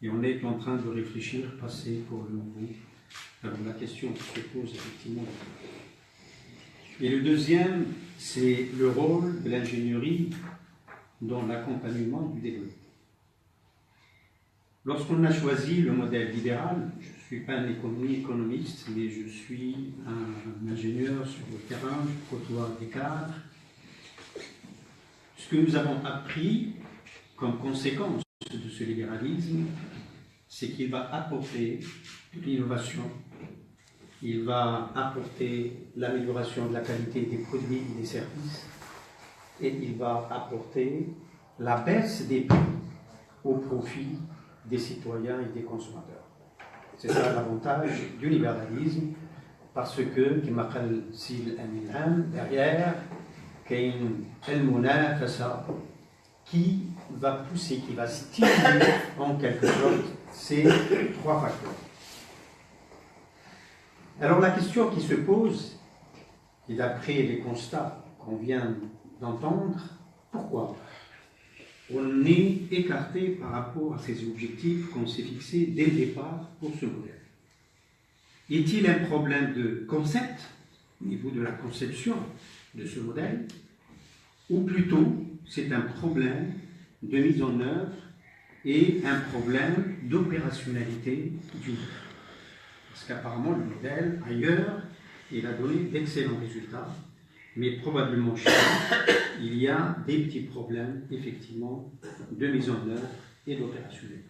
et on est en train de réfléchir, passer pour le nouveau. Alors, la question qui se pose effectivement. Et le deuxième, c'est le rôle de l'ingénierie dans l'accompagnement du développement. Lorsqu'on a choisi le modèle libéral, je ne suis pas un économiste, mais je suis un ingénieur sur le terrain, je côtoie des cadres. Ce que nous avons appris comme conséquence de ce libéralisme, c'est qu'il va apporter de l'innovation, il va apporter l'amélioration de la qualité des produits et des services, et il va apporter la baisse des prix au profit des citoyens et des consommateurs. C'est ça l'avantage du libéralisme, parce que, derrière, qui va pousser, qui va stimuler en quelque sorte ces trois facteurs. Alors la question qui se pose, et d'après les constats qu'on vient d'entendre, pourquoi on est écarté par rapport à ces objectifs qu'on s'est fixés dès le départ pour ce modèle? Est-il un problème de concept, au niveau de la conception de ce modèle, ou plutôt c'est un problème de mise en œuvre et un problème d'opérationnalité du modèle? Parce qu'apparemment le modèle, ailleurs, il a donné d'excellents résultats, mais probablement chez nous, il y a des petits problèmes, effectivement, de mise en œuvre et d'opérationnalité.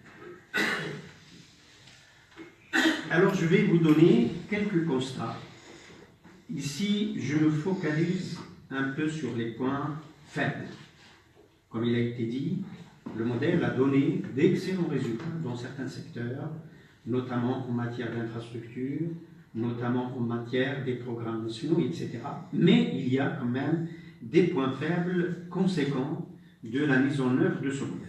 Alors, je vais vous donner quelques constats. Ici, je me focalise un peu sur les points faibles. Comme il a été dit, le modèle a donné d'excellents résultats dans certains secteurs, notamment en matière d'infrastructure, notamment en matière des programmes nationaux, etc. Mais il y a quand même des points faibles conséquents de la mise en œuvre de ce modèle.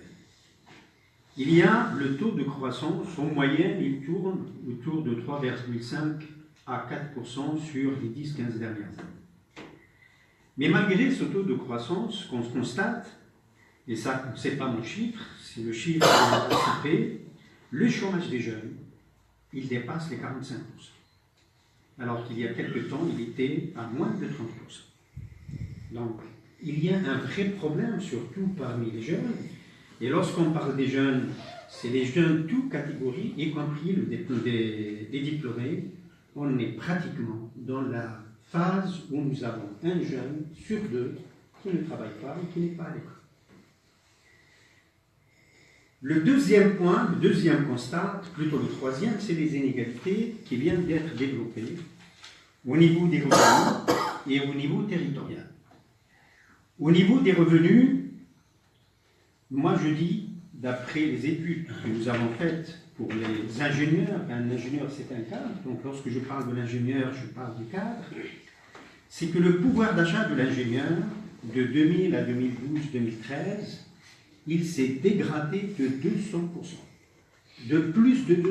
Il y a le taux de croissance, en moyenne, il tourne autour de 3,5 à 4% sur les 10-15 dernières années. Mais malgré ce taux de croissance qu'on constate, et ça, ce n'est pas mon chiffre, c'est le chiffre de l'OCDE, le chômage des jeunes, il dépasse les 45%. Alors qu'il y a quelque temps, il était à moins de 30%. Donc, il y a un vrai problème, surtout parmi les jeunes. Et lorsqu'on parle des jeunes, c'est les jeunes toutes catégories, y compris les diplômés. On est pratiquement dans la phase où nous avons un jeune sur deux qui ne travaille pas et qui n'est pas à l'école. Le deuxième point, le deuxième constat, plutôt le troisième, c'est les inégalités qui viennent d'être développées au niveau des revenus et au niveau territorial. Au niveau des revenus, moi je dis, d'après les études que nous avons faites pour les ingénieurs, un ingénieur c'est un cadre, donc lorsque je parle de l'ingénieur, je parle du cadre, c'est que le pouvoir d'achat de l'ingénieur de 2000 à 2012-2013, il s'est dégradé de 200%. De plus de 200%,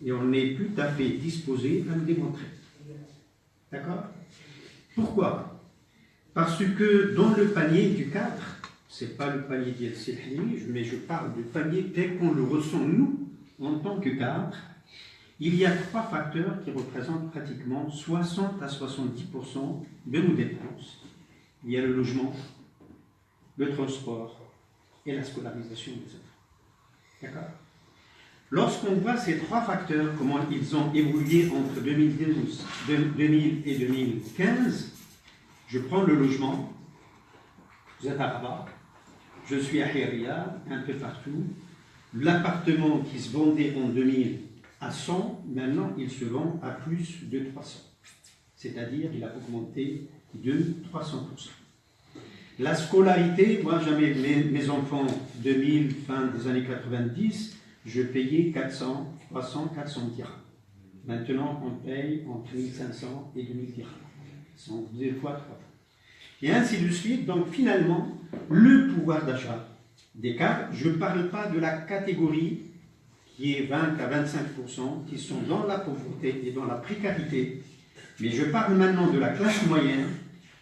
et on est tout à fait disposé à le démontrer. D'accord? Pourquoi? Parce que dans le panier du cadre, ce n'est pas le panier d'El-Sihli, mais je parle du panier tel qu'on le ressent nous, en tant que cadre, il y a 3 facteurs qui représentent pratiquement 60 à 70% de nos dépenses. Il y a le logement, le transport et la scolarisation des enfants. D'accord? Lorsqu'on voit ces 3 facteurs, comment ils ont évolué entre 2000 et 2015, je prends le logement, vous êtes à Rabat, je suis à Hiria, un peu partout. L'appartement qui se vendait en 2000 à 100, maintenant il se vend à plus de 300. C'est-à-dire il a augmenté de 300%. La scolarité, moi j'avais mes enfants 2000, fin des années 90, je payais 400, 300, 400 dirhams. Maintenant on paye entre 1500 et 2000 dirhams. Ce sont 2 fois, 3 fois. Et ainsi de suite. Donc finalement, le pouvoir d'achat des cadres, je ne parle pas de la catégorie qui est 20 à 25%, qui sont dans la pauvreté et dans la précarité, mais je parle maintenant de la classe moyenne.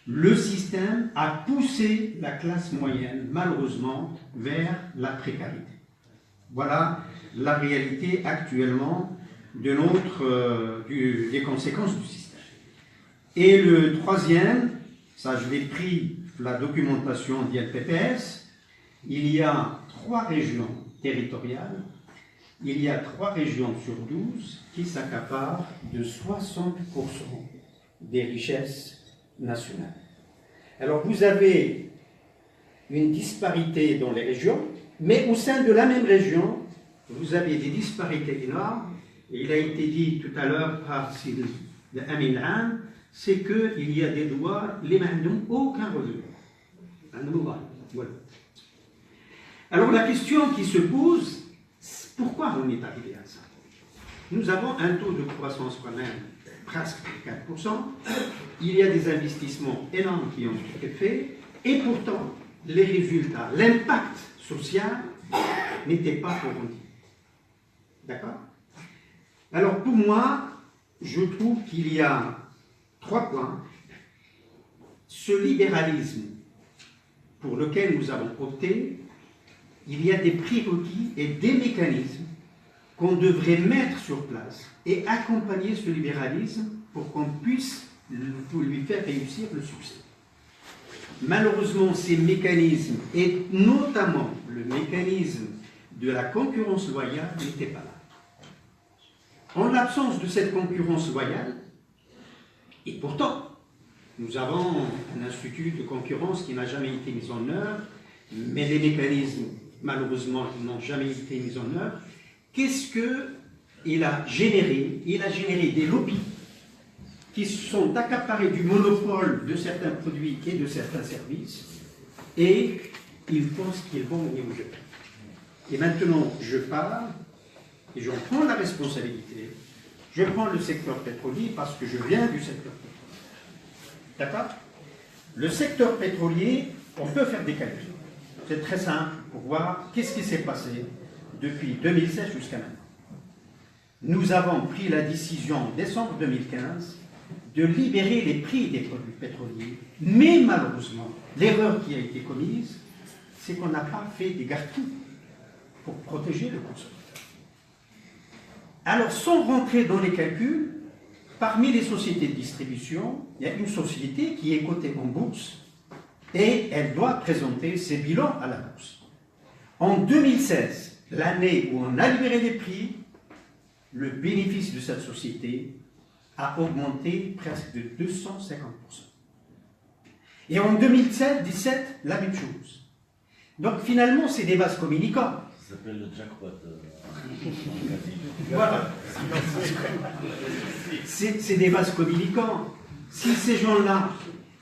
Le système a poussé la classe moyenne, malheureusement, vers la précarité. Voilà la réalité actuellement de des conséquences du système. Et le troisième, ça je l'ai pris la documentation d'ILPPS, il y a 3 régions territoriales, il y a 3 régions sur 12 qui s'accaparent de 60% des richesses nationales. Alors vous avez une disparité dans les régions, mais au sein de la même région, vous avez des disparités énormes. Et il a été dit tout à l'heure par Amin Al, c'est qu'il y a des doigts, les mains n'ont aucun revenu. Voilà. Alors la question qui se pose, pourquoi on est arrivé à ça? Nous avons un taux de croissance quand même presque 4%, il y a des investissements énormes qui ont été faits, et pourtant les résultats, l'impact social n'était pas fourni. D'accord? Alors pour moi, je trouve qu'il y a 3 points. Ce libéralisme pour lequel nous avons opté, il y a des prérequis et des mécanismes qu'on devrait mettre sur place et accompagner ce libéralisme pour qu'on puisse lui faire réussir le succès. Malheureusement, ces mécanismes, et notamment le mécanisme de la concurrence loyale, n'étaient pas là. En l'absence de cette concurrence loyale, et pourtant, nous avons un institut de concurrence qui n'a jamais été mis en œuvre, mais les mécanismes, malheureusement, n'ont jamais été mis en œuvre. Qu'est-ce qu'il a généré? Il a généré des lobbies qui se sont accaparés du monopole de certains produits et de certains services, et ils pensent qu'ils vont au niveau de prix. Et maintenant, je parle, et j'en prends la responsabilité, je prends le secteur pétrolier parce que je viens du secteur pétrolier. D'accord? Le secteur pétrolier, on peut faire des calculs. C'est très simple pour voir qu'est-ce qui s'est passé depuis 2016 jusqu'à maintenant. Nous avons pris la décision en décembre 2015 de libérer les prix des produits pétroliers, mais malheureusement, l'erreur qui a été commise, c'est qu'on n'a pas fait des garde-fous pour protéger le consommateur. Alors, sans rentrer dans les calculs, parmi les sociétés de distribution, il y a une société qui est cotée en bourse et elle doit présenter ses bilans à la bourse. En 2016, l'année où on a libéré les prix, le bénéfice de cette société a augmenté presque de 250%. Et en 2017, la même chose. Donc finalement, c'est des vases communicants. Ça s'appelle le jackpot. Voilà. C'est des vases communicants. Si ces gens-là,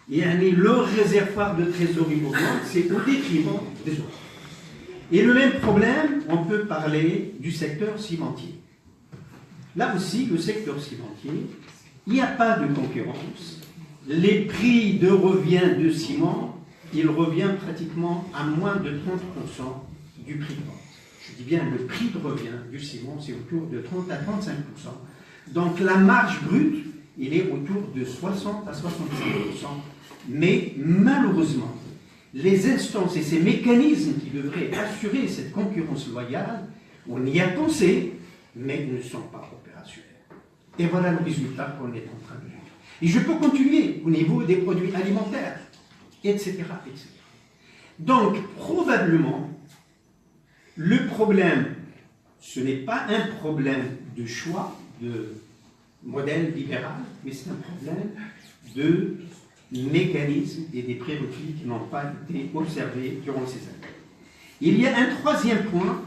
leur réservoir de trésorerie augmente, c'est au détriment des autres. Et le même problème, on peut parler du secteur cimentier. Là aussi, le secteur cimentier, il n'y a pas de concurrence. les prix de revient de ciment, il revient pratiquement à moins de 30% du prix de vente. Je dis bien le prix de revient du ciment, c'est autour de 30 à 35%. Donc la marge brute, il est autour de 60 à 65%. Mais malheureusement, les instances et ces mécanismes qui devraient assurer cette concurrence loyale, on y a pensé, mais ils ne sont pas opérationnels. Et voilà le résultat qu'on est en train de vivre. Et je peux continuer au niveau des produits alimentaires, etc., etc. Donc, probablement, le problème, ce n'est pas un problème de choix, de modèle libéral, mais c'est un problème de mécanismes et des prérequis qui n'ont pas été observés durant ces années. Il y a un troisième point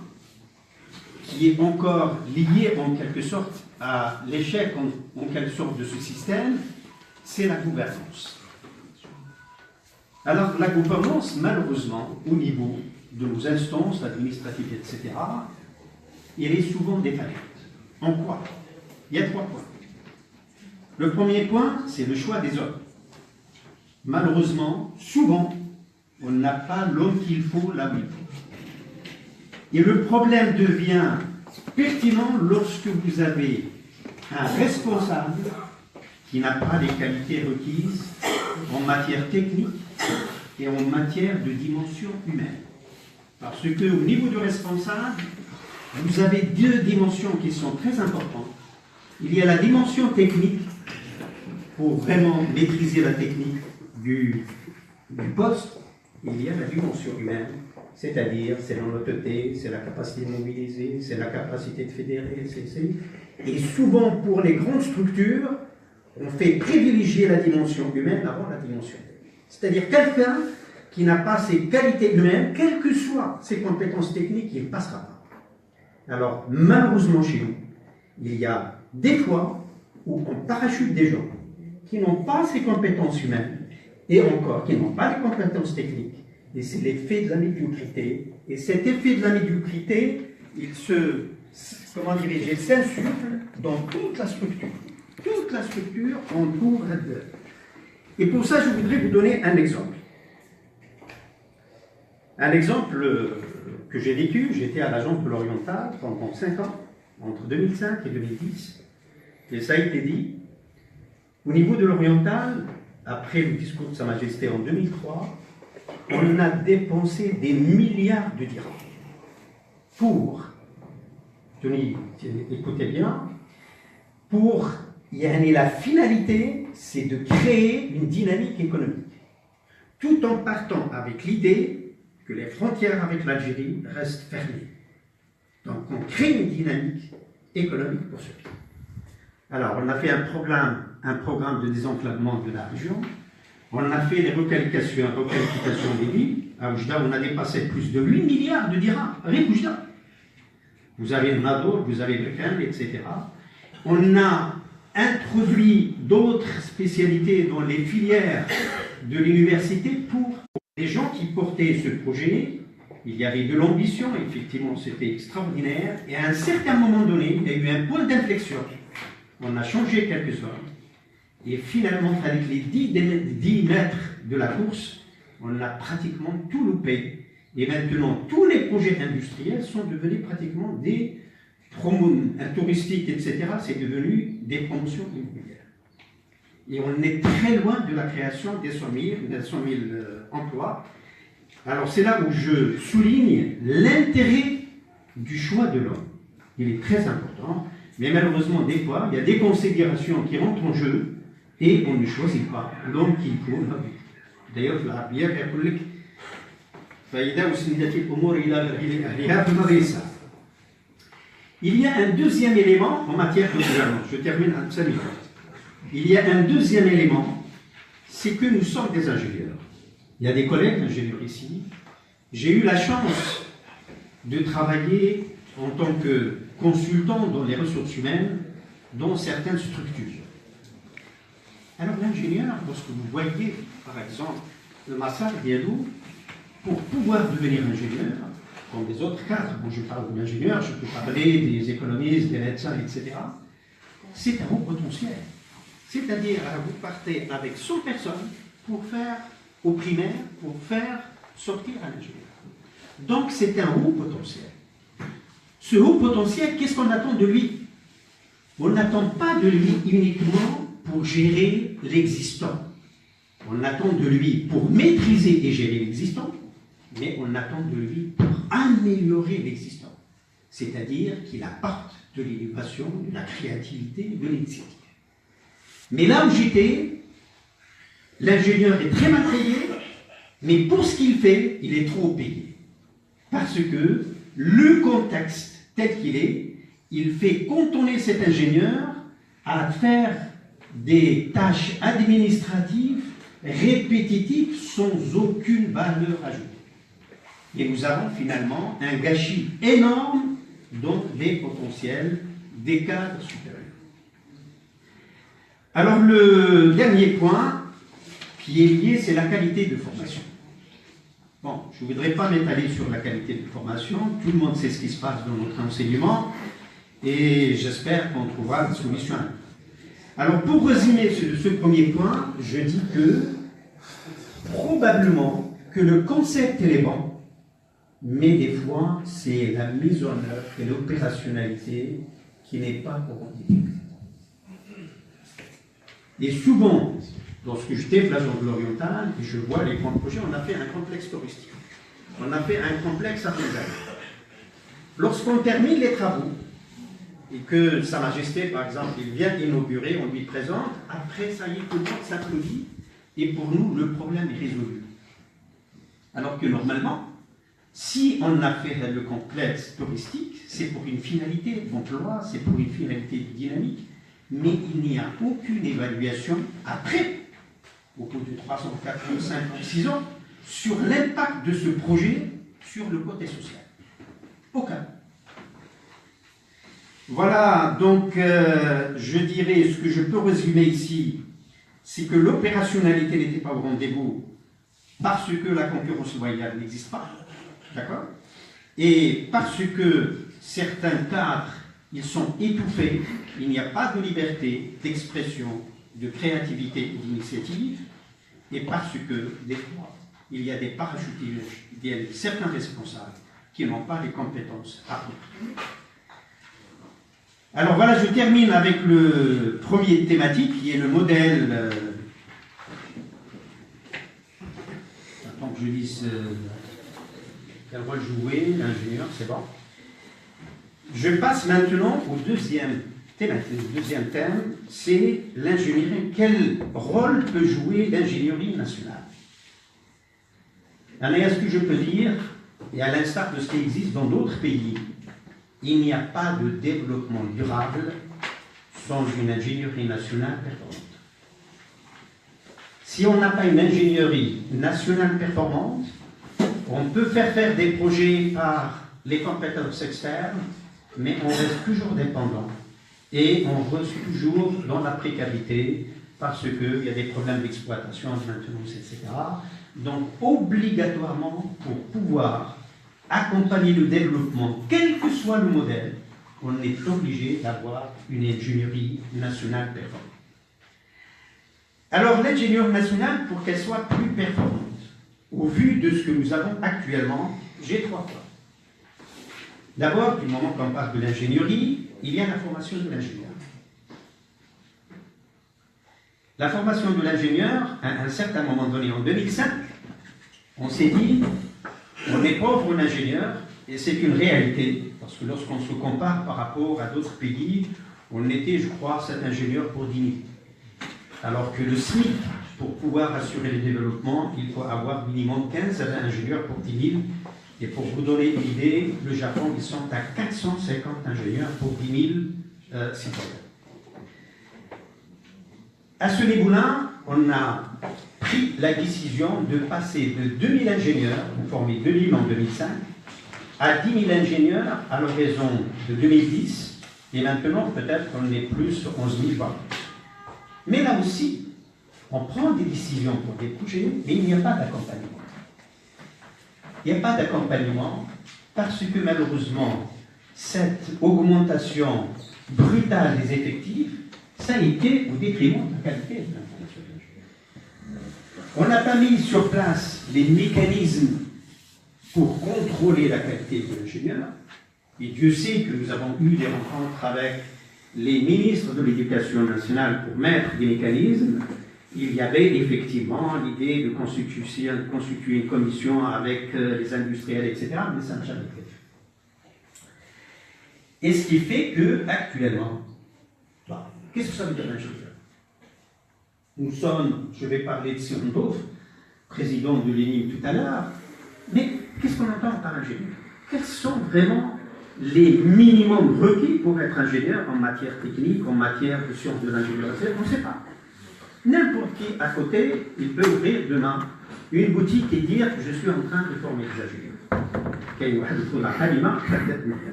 qui est encore lié en quelque sorte à l'échec en quelque sorte de ce système, c'est la gouvernance. Alors la gouvernance, malheureusement, au niveau de nos instances administratives, etc., elle est souvent défaillante. En quoi? Il y a 3 points. Le premier point, c'est le choix des hommes. Malheureusement, souvent, on n'a pas l'homme qu'il faut là où il faut. Et le problème devient pertinent lorsque vous avez un responsable qui n'a pas les qualités requises en matière technique et en matière de dimension humaine. Parce qu'au niveau du responsable, vous avez 2 dimensions qui sont très importantes. Il y a la dimension technique, pour vraiment maîtriser la technique du poste. Il y a la dimension humaine, c'est-à-dire c'est l'honnêteté, c'est la capacité de mobiliser, c'est la capacité de fédérer, et souvent pour les grandes structures, on fait privilégier la dimension humaine avant la dimension technique. C'est-à-dire quelqu'un qui n'a pas ses qualités humaines, quelles que soient ses compétences techniques, il ne passera pas. Alors, malheureusement chez nous, il y a des fois où on parachute des gens qui n'ont pas ces compétences humaines et encore qui n'ont pas les compétences techniques. Et c'est l'effet de la médiocrité. Et cet effet de la médiocrité, il s'insuffle dans toute la structure. Toute la structure entoure là-dedans. Et pour ça, je voudrais vous donner un exemple. Un exemple que j'ai vécu, j'étais à l'agence de l'Oriental pendant 5 ans, entre 2005 et 2010. Et ça a été dit, au niveau de l'Oriental, après le discours de Sa Majesté en 2003, on a dépensé des milliards de dirhams pour, écoutez bien, pour, la finalité, c'est de créer une dynamique économique, tout en partant avec l'idée que les frontières avec l'Algérie restent fermées. Donc on crée une dynamique économique pour ce pays. Alors on a fait un programme de désenclavement de la région, on a fait les requalifications des villes. À Oujda, on a dépassé plus de 8 milliards de dirhams, rien Oujda. Vous avez le Nador, vous avez le Khan, etc. On a introduit d'autres spécialités dans les filières de l'université pour les gens qui portaient ce projet. Il y avait de l'ambition, effectivement, c'était extraordinaire. Et à un certain moment donné, il y a eu un point d'inflexion. On a changé quelque chose. Et finalement, avec les 10 mètres de la course, on a pratiquement tout loupé. Et maintenant, tous les projets industriels sont devenus pratiquement des promos touristiques, etc. C'est devenu des promotions immobilières. Et on est très loin de la création des 100 000 emplois. Alors c'est là où je souligne l'intérêt du choix de l'homme. Il est très important, mais malheureusement, des fois, il y a des considérations qui rentrent en jeu et on ne choisit pas l'homme qu'il faut. D'ailleurs, l'Arabie, il y a un deuxième élément en matière de gouvernance. Je termine à 5 minutes. Il y a un deuxième élément, c'est que nous sommes des ingénieurs. Il y a des collègues ingénieurs ici. J'ai eu la chance de travailler en tant que consultant dans les ressources humaines dans certaines structures. Alors l'ingénieur, lorsque vous voyez, par exemple, le massage d'Yadou, pour pouvoir devenir ingénieur, comme les autres cadres, quand je parle de l'ingénieur, je peux parler des économistes, des médecins, etc., c'est un haut potentiel. C'est-à-dire, vous partez avec 100 personnes pour faire, au primaire, pour faire sortir un ingénieur. Donc, c'est un haut potentiel. Ce haut potentiel, qu'est-ce qu'on attend de lui? On n'attend pas de lui uniquement pour gérer l'existant. On attend de lui pour maîtriser et gérer l'existant, mais on attend de lui pour améliorer l'existant. C'est-à-dire qu'il apporte de l'innovation, de la créativité, de l'initiative. Mais là où j'étais, l'ingénieur est très mal payé, mais pour ce qu'il fait, il est trop payé. Parce que le contexte tel qu'il est, il fait contourner cet ingénieur à faire des tâches administratives répétitives sans aucune valeur ajoutée. Et nous avons finalement un gâchis énorme dans les potentiels des cadres supérieurs. Alors le dernier point qui est lié, c'est la qualité de formation. Bon, je ne voudrais pas m'étaler sur la qualité de formation, tout le monde sait ce qui se passe dans notre enseignement, et j'espère qu'on trouvera des solutions. Alors pour résumer ce premier point, je dis que probablement que le concept est bon, mais des fois c'est la mise en œuvre et l'opérationnalité qui n'est pas au rendez-vous. Et souvent, lorsque j'étais place de l'Oriental, et je vois les grands projets, on a fait un complexe touristique. On a fait un complexe artisanal. Lorsqu'on termine les travaux, et que Sa Majesté, par exemple, il vient inaugurer, on lui présente, après, ça y est, tout le monde s'applaudit, et pour nous, le problème est résolu. Alors que normalement, si on a fait le complexe touristique, c'est pour une finalité d'emploi, c'est pour une finalité dynamique, mais il n'y a aucune évaluation après, au bout de 300, 4, 5, 6 ans, sur l'impact de ce projet sur le côté social. Aucun. Voilà, donc je dirais, ce que je peux résumer ici, c'est que l'opérationnalité n'était pas au rendez-vous parce que la concurrence loyale n'existe pas, d'accord? Et parce que certains cadres, ils sont étouffés, il n'y a pas de liberté d'expression, de créativité ou d'initiative, et parce que, des fois, il y a des parachutistes, il y a certains responsables qui n'ont pas les compétences appropriées. Alors voilà, je termine avec le premier thématique, qui est le modèle... Attends que je dise quel rôle jouer, l'ingénieur, c'est bon. Je passe maintenant au deuxième thématique. Le deuxième thème, c'est l'ingénierie. Quel rôle peut jouer l'ingénierie nationale? Alors, est-ce que je peux dire, et à l'instar de ce qui existe dans d'autres pays, il n'y a pas de développement durable sans une ingénierie nationale performante. Si on n'a pas une ingénierie nationale performante, on peut faire des projets par les compétences externes, mais on reste toujours dépendant et on reste toujours dans la précarité parce qu'il y a des problèmes d'exploitation, de maintenance, etc. Donc, obligatoirement, pour pouvoir accompagner le développement, quel que soit le modèle, on est obligé d'avoir une ingénierie nationale performante. Alors, l'ingénierie nationale, pour qu'elle soit plus performante, au vu de ce que nous avons actuellement, j'ai 3 points. D'abord, du moment qu'on parle de l'ingénierie, il y a la formation de l'ingénieur. La formation de l'ingénieur, à un certain moment donné, en 2005, on s'est dit, on est pauvre en ingénieurs, et c'est une réalité, parce que lorsqu'on se compare par rapport à d'autres pays, on était, je crois, 7 ingénieurs pour 10 000. Alors que le SMIC, pour pouvoir assurer le développement, il faut avoir minimum 15 ingénieurs pour 10 000. Et pour vous donner une idée, le Japon, ils sont à 450 ingénieurs pour 10 000 citoyens. À ce niveau-là, on a pris la décision de passer de 2 000 ingénieurs, on formait 2 000 en 2005, à 10 000 ingénieurs à l'horizon de 2010, et maintenant peut-être qu'on est plus 11 000 voire plus. Mais là aussi, on prend des décisions pour des projets, mais il n'y a pas d'accompagnement. Il n'y a pas d'accompagnement parce que malheureusement, cette augmentation brutale des effectifs ça a été au détriment de la qualité de l'information de l'ingénieur. On n'a pas mis sur place les mécanismes pour contrôler la qualité de l'ingénieur, et Dieu sait que nous avons eu des rencontres avec les ministres de l'Éducation nationale pour mettre des mécanismes. Il y avait effectivement l'idée de constituer une commission avec les industriels, etc., mais ça n'a jamais été fait. Et ce qui fait qu'actuellement, qu'est-ce que ça veut dire l'ingénieur? Nous sommes, je vais parler de Sirondov, président de l'ENIM tout à l'heure, mais qu'est-ce qu'on entend par ingénieur? Quels sont vraiment les minimums requis pour être ingénieur en matière technique, en matière de sciences de l'ingénieur? On ne sait pas. N'importe qui à côté, il peut ouvrir demain une boutique et dire que je suis en train de former des ingénieurs.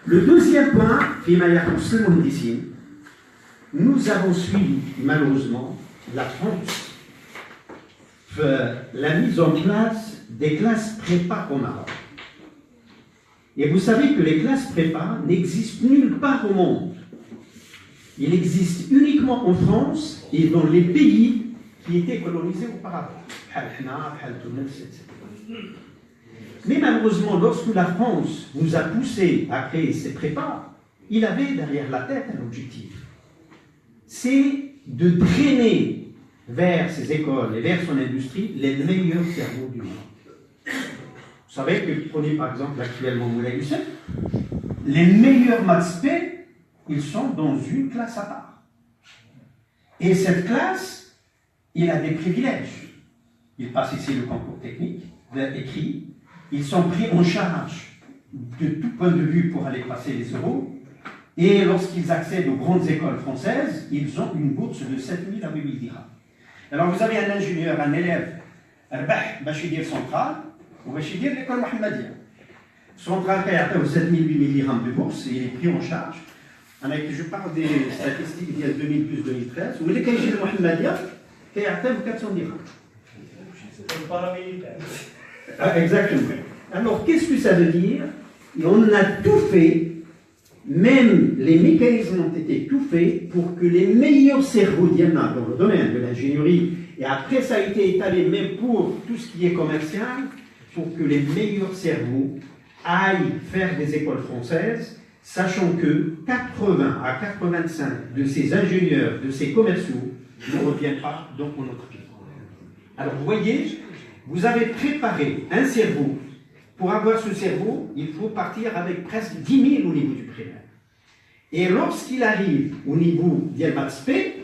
Le deuxième point, nous avons suivi malheureusement la France, la mise en place des classes prépa au Maroc. Et vous savez que les classes prépa n'existent nulle part au monde. Il existe uniquement en France et dans les pays qui étaient colonisés auparavant. Mais malheureusement, lorsque la France nous a poussé à créer ces prépas, il avait derrière la tête un objectif. C'est de drainer vers ces écoles et vers son industrie les meilleurs cerveaux du monde. Vous savez que, prenez par exemple actuellement Moulay Youssef, les meilleurs maths P, ils sont dans une classe à part. Et cette classe, il a des privilèges. Il passe ici le concours technique, écrit, ils sont pris en charge de tout point de vue pour aller passer les euros, et lorsqu'ils accèdent aux grandes écoles françaises, ils ont une bourse de 7 000 à 8 000 dirhams. Alors vous avez un ingénieur, un élève, Bachidir Central, ou Bachidir l'école Mohammedia. Central qui a 7 000, 8 000 dirhams de bourse, et il est pris en charge. Je parle des statistiques d'il y a 2012-2013, où les KG de Mohammedia, qui a 400 dirhams. Exactement. Alors, qu'est-ce que ça veut dire? Et on a tout fait, même les mécanismes ont été tout faits pour que les meilleurs cerveaux d'Yémen dans le domaine de l'ingénierie, et après ça a été étalé même pour tout ce qui est commercial, pour que les meilleurs cerveaux aillent faire des écoles françaises, sachant que 80 à 85 de ces ingénieurs, de ces commerciaux, ne reviennent pas dans notre pays. Alors, vous voyez, vous avez préparé un cerveau. Pour avoir ce cerveau, il faut partir avec presque 10 000 au niveau du primaire. Et lorsqu'il arrive au niveau d'Yelmatspé,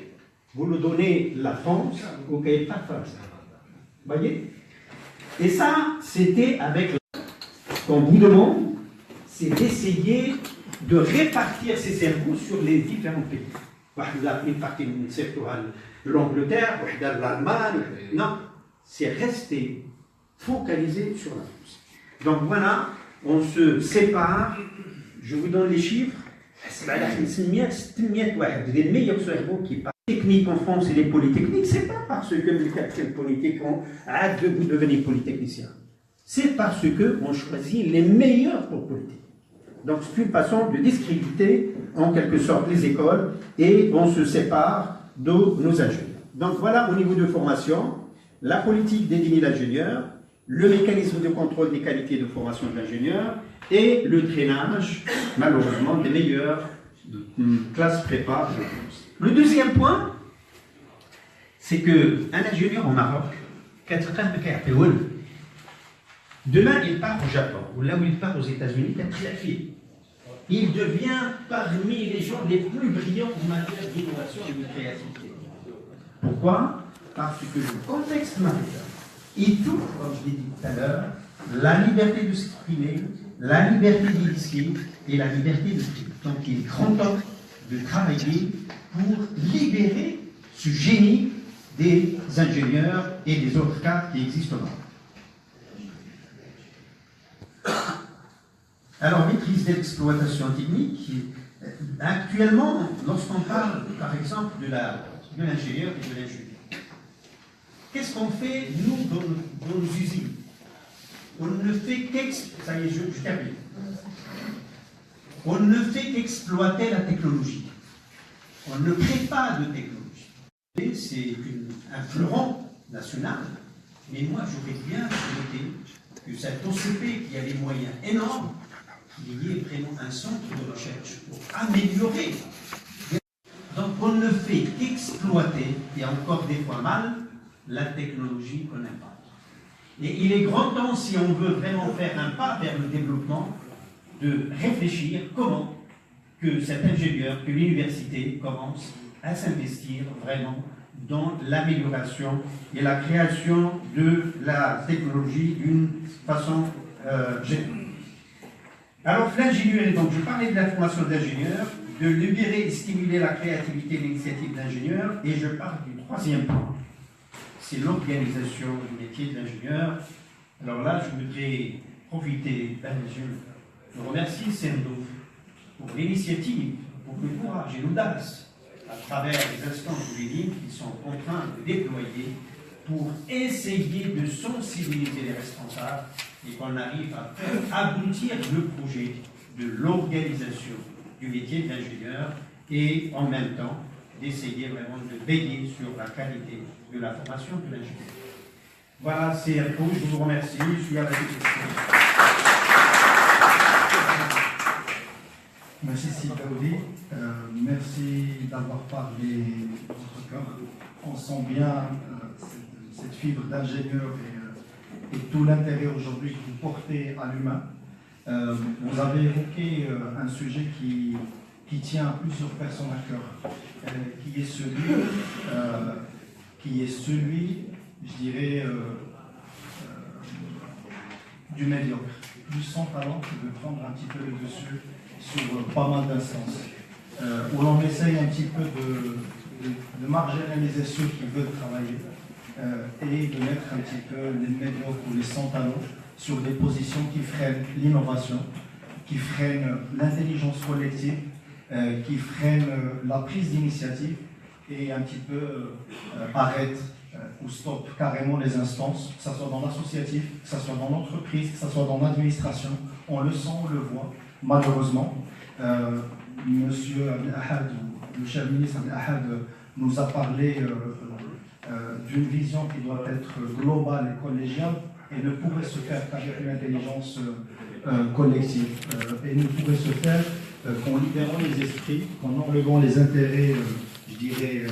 vous le donnez la France au cahier pas de France. Vous voyez? Et ça, c'était avec... Ce qu'on vous demande, c'est d'essayer de répartir ces cerveaux sur les différents pays. Une partie de l'Angleterre, de l'Allemagne. Non, c'est rester focalisé sur la France. Donc voilà, on se sépare. Je vous donne les chiffres. Des meilleurs cerveaux qui parlent technique en France et les polytechniques, c'est pas parce que les quatrièmes polytechniques ont hâte de vous devenir polytechnicien. C'est parce qu'on choisit les meilleurs pour Polytechnique. Donc c'est une façon de discréditer en quelque sorte les écoles et on se sépare de nos ingénieurs. Donc voilà au niveau de formation, la politique des 10 000 ingénieurs, le mécanisme de contrôle des qualités de formation de l'ingénieur et le drainage, malheureusement, des meilleures classes prépa de France. Le deuxième point, c'est qu'un ingénieur au Maroc, demain, il part au Japon, ou là où il part aux États-Unis, il devient parmi les gens les plus brillants en matière d'innovation et de créativité. Pourquoi? Parce que le contexte marocain, il touche, comme je l'ai dit tout à l'heure, la liberté de s'exprimer, la liberté d'initier et la liberté de vivre. Donc il est grand temps de travailler pour libérer ce génie des ingénieurs et des autres cadres qui existent au Maroc. Alors, maîtrise d'exploitation technique. Actuellement, lorsqu'on parle, par exemple, de l'ingénieur et de l'ingénieur, qu'est-ce qu'on fait, nous, dans nos usines? On ne fait ça y est, je termine. On ne fait qu'exploiter la technologie. On ne crée pas de technologie. C'est un fleuron national, mais moi j'aurais bien souhaité que cette OCP qui a des moyens énormes, qu'il y ait vraiment un centre de recherche pour améliorer. Donc on ne fait qu'exploiter, et encore des fois mal, la technologie qu'on n'a pas. Et il est grand temps, si on veut vraiment faire un pas vers le développement, de réfléchir comment que cet ingénieur, que l'université commence à s'investir vraiment dans l'amélioration et la création de la technologie d'une façon générale. Alors l'ingénierie, donc je parlais de la formation d'ingénieur, de libérer et stimuler la créativité et l'initiative d'ingénieur, et je parle du troisième point, c'est l'organisation du métier d'ingénieur. Alors là, je voudrais profiter je remercie Sendouf pour l'initiative, pour le courage et l'audace à travers les instances juridiques qu'ils sont en train de déployer pour essayer de sensibiliser les responsables et qu'on arrive à faire aboutir le projet de l'organisation du métier d'ingénieur et en même temps d'essayer vraiment de veiller sur la qualité de la formation de l'ingénieur. Voilà, c'est un coup, je vous remercie, je suis à la disposition. Merci Sidaoudi, merci d'avoir parlé de votre cœur. On sent bien cette fibre d'ingénieur et tout l'intérêt aujourd'hui que vous portez à l'humain. Vous avez évoqué un sujet qui tient à plusieurs personnes à cœur, qui est celui, je dirais, du médiocre, du sans talent qui veut prendre un petit peu le dessus sur pas mal d'instances, où l'on essaye un petit peu de marginaliser ceux qui veulent travailler et de mettre un petit peu les médiocres ou les sans talent sur des positions qui freinent l'innovation, qui freinent l'intelligence collective, qui freinent la prise d'initiative et un petit peu arrête ou stoppe carrément les instances, que ce soit dans l'associatif, que ce soit dans l'entreprise, que ce soit dans l'administration. On le sent, on le voit, malheureusement. Monsieur Abdel Ahad, le chef ministre Abdel Ahad, nous a parlé d'une vision qui doit être globale et collégiale et ne pourrait se faire qu'avec une intelligence collective. Et ne pourrait se faire qu'en libérant les esprits, qu'en enlevant les intérêts, je dirais,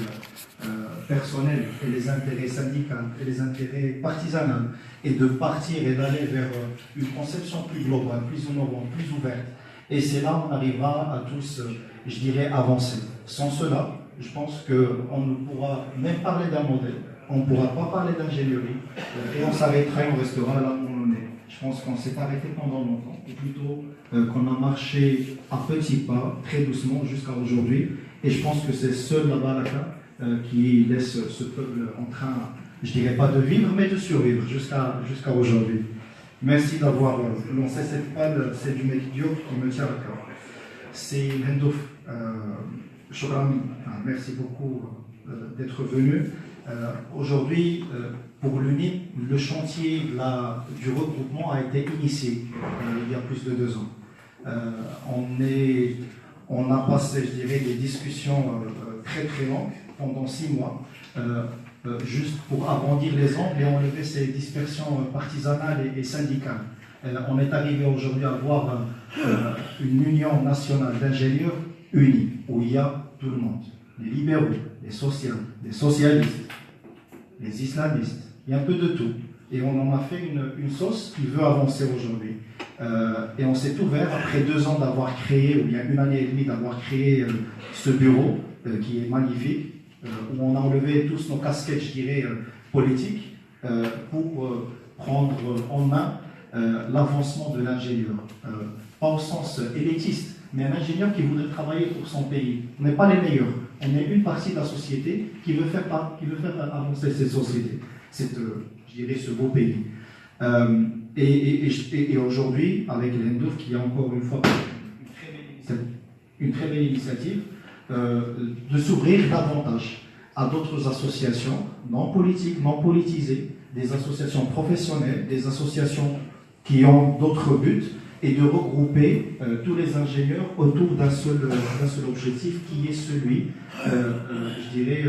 personnels et les intérêts syndicaux et les intérêts partisans, et de partir et d'aller vers une conception plus globale, plus innovante, plus ouverte. Et c'est là qu'on arrivera à tous, je dirais, avancer. Sans cela, je pense qu'on ne pourra même parler d'un modèle, on ne pourra pas parler d'ingénierie, et on s'arrêtera et on restera là où on est. Je pense qu'on s'est arrêté pendant longtemps, ou plutôt qu'on a marché à petits pas, très doucement, jusqu'à aujourd'hui. Et je pense que c'est seul la baraka qui laisse ce peuple en train, je dirais pas de vivre, mais de survivre jusqu'à aujourd'hui. Merci d'avoir lancé cette balle, c'est du médiocre qui me tient à cœur. C'est Hendouf. Shukran, merci beaucoup d'être venu. Aujourd'hui, pour l'UNIP, le chantier du regroupement a été initié il y a plus de 2 ans. On a passé, je dirais, des discussions très très longues pendant 6 mois, juste pour agrandir les angles et enlever ces dispersions partisanales et syndicales. On est arrivé aujourd'hui à avoir une union nationale d'ingénieurs unie, où il y a tout le monde, les libéraux, les socialistes, les islamistes, il y a un peu de tout. Et on en a fait une sauce qui veut avancer aujourd'hui. Et on s'est ouvert, après 2 ans d'avoir créé, ou bien 1 année et demie d'avoir créé ce bureau, qui est magnifique, où on a enlevé tous nos casquettes, je dirais, politiques, pour prendre en main l'avancement de l'ingénieur. Pas au sens élitiste, mais un ingénieur qui voudrait travailler pour son pays. On n'est pas les meilleurs, on est une partie de la société qui veut faire avancer cette société, je dirais, ce beau pays. Et aujourd'hui, avec l'Hendouf, qui a encore une fois une très belle initiative, de s'ouvrir davantage à d'autres associations non politiques, non politisées, des associations professionnelles, des associations qui ont d'autres buts et de regrouper tous les ingénieurs autour d'un seul objectif qui est celui, je dirais,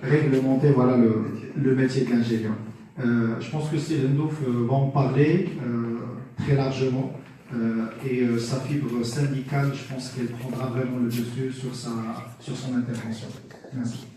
réglementer voilà, le métier d'ingénieur. Je pense que Ndouf va en parler très largement et sa fibre syndicale, je pense qu'elle prendra vraiment le dessus sur son intervention. Merci.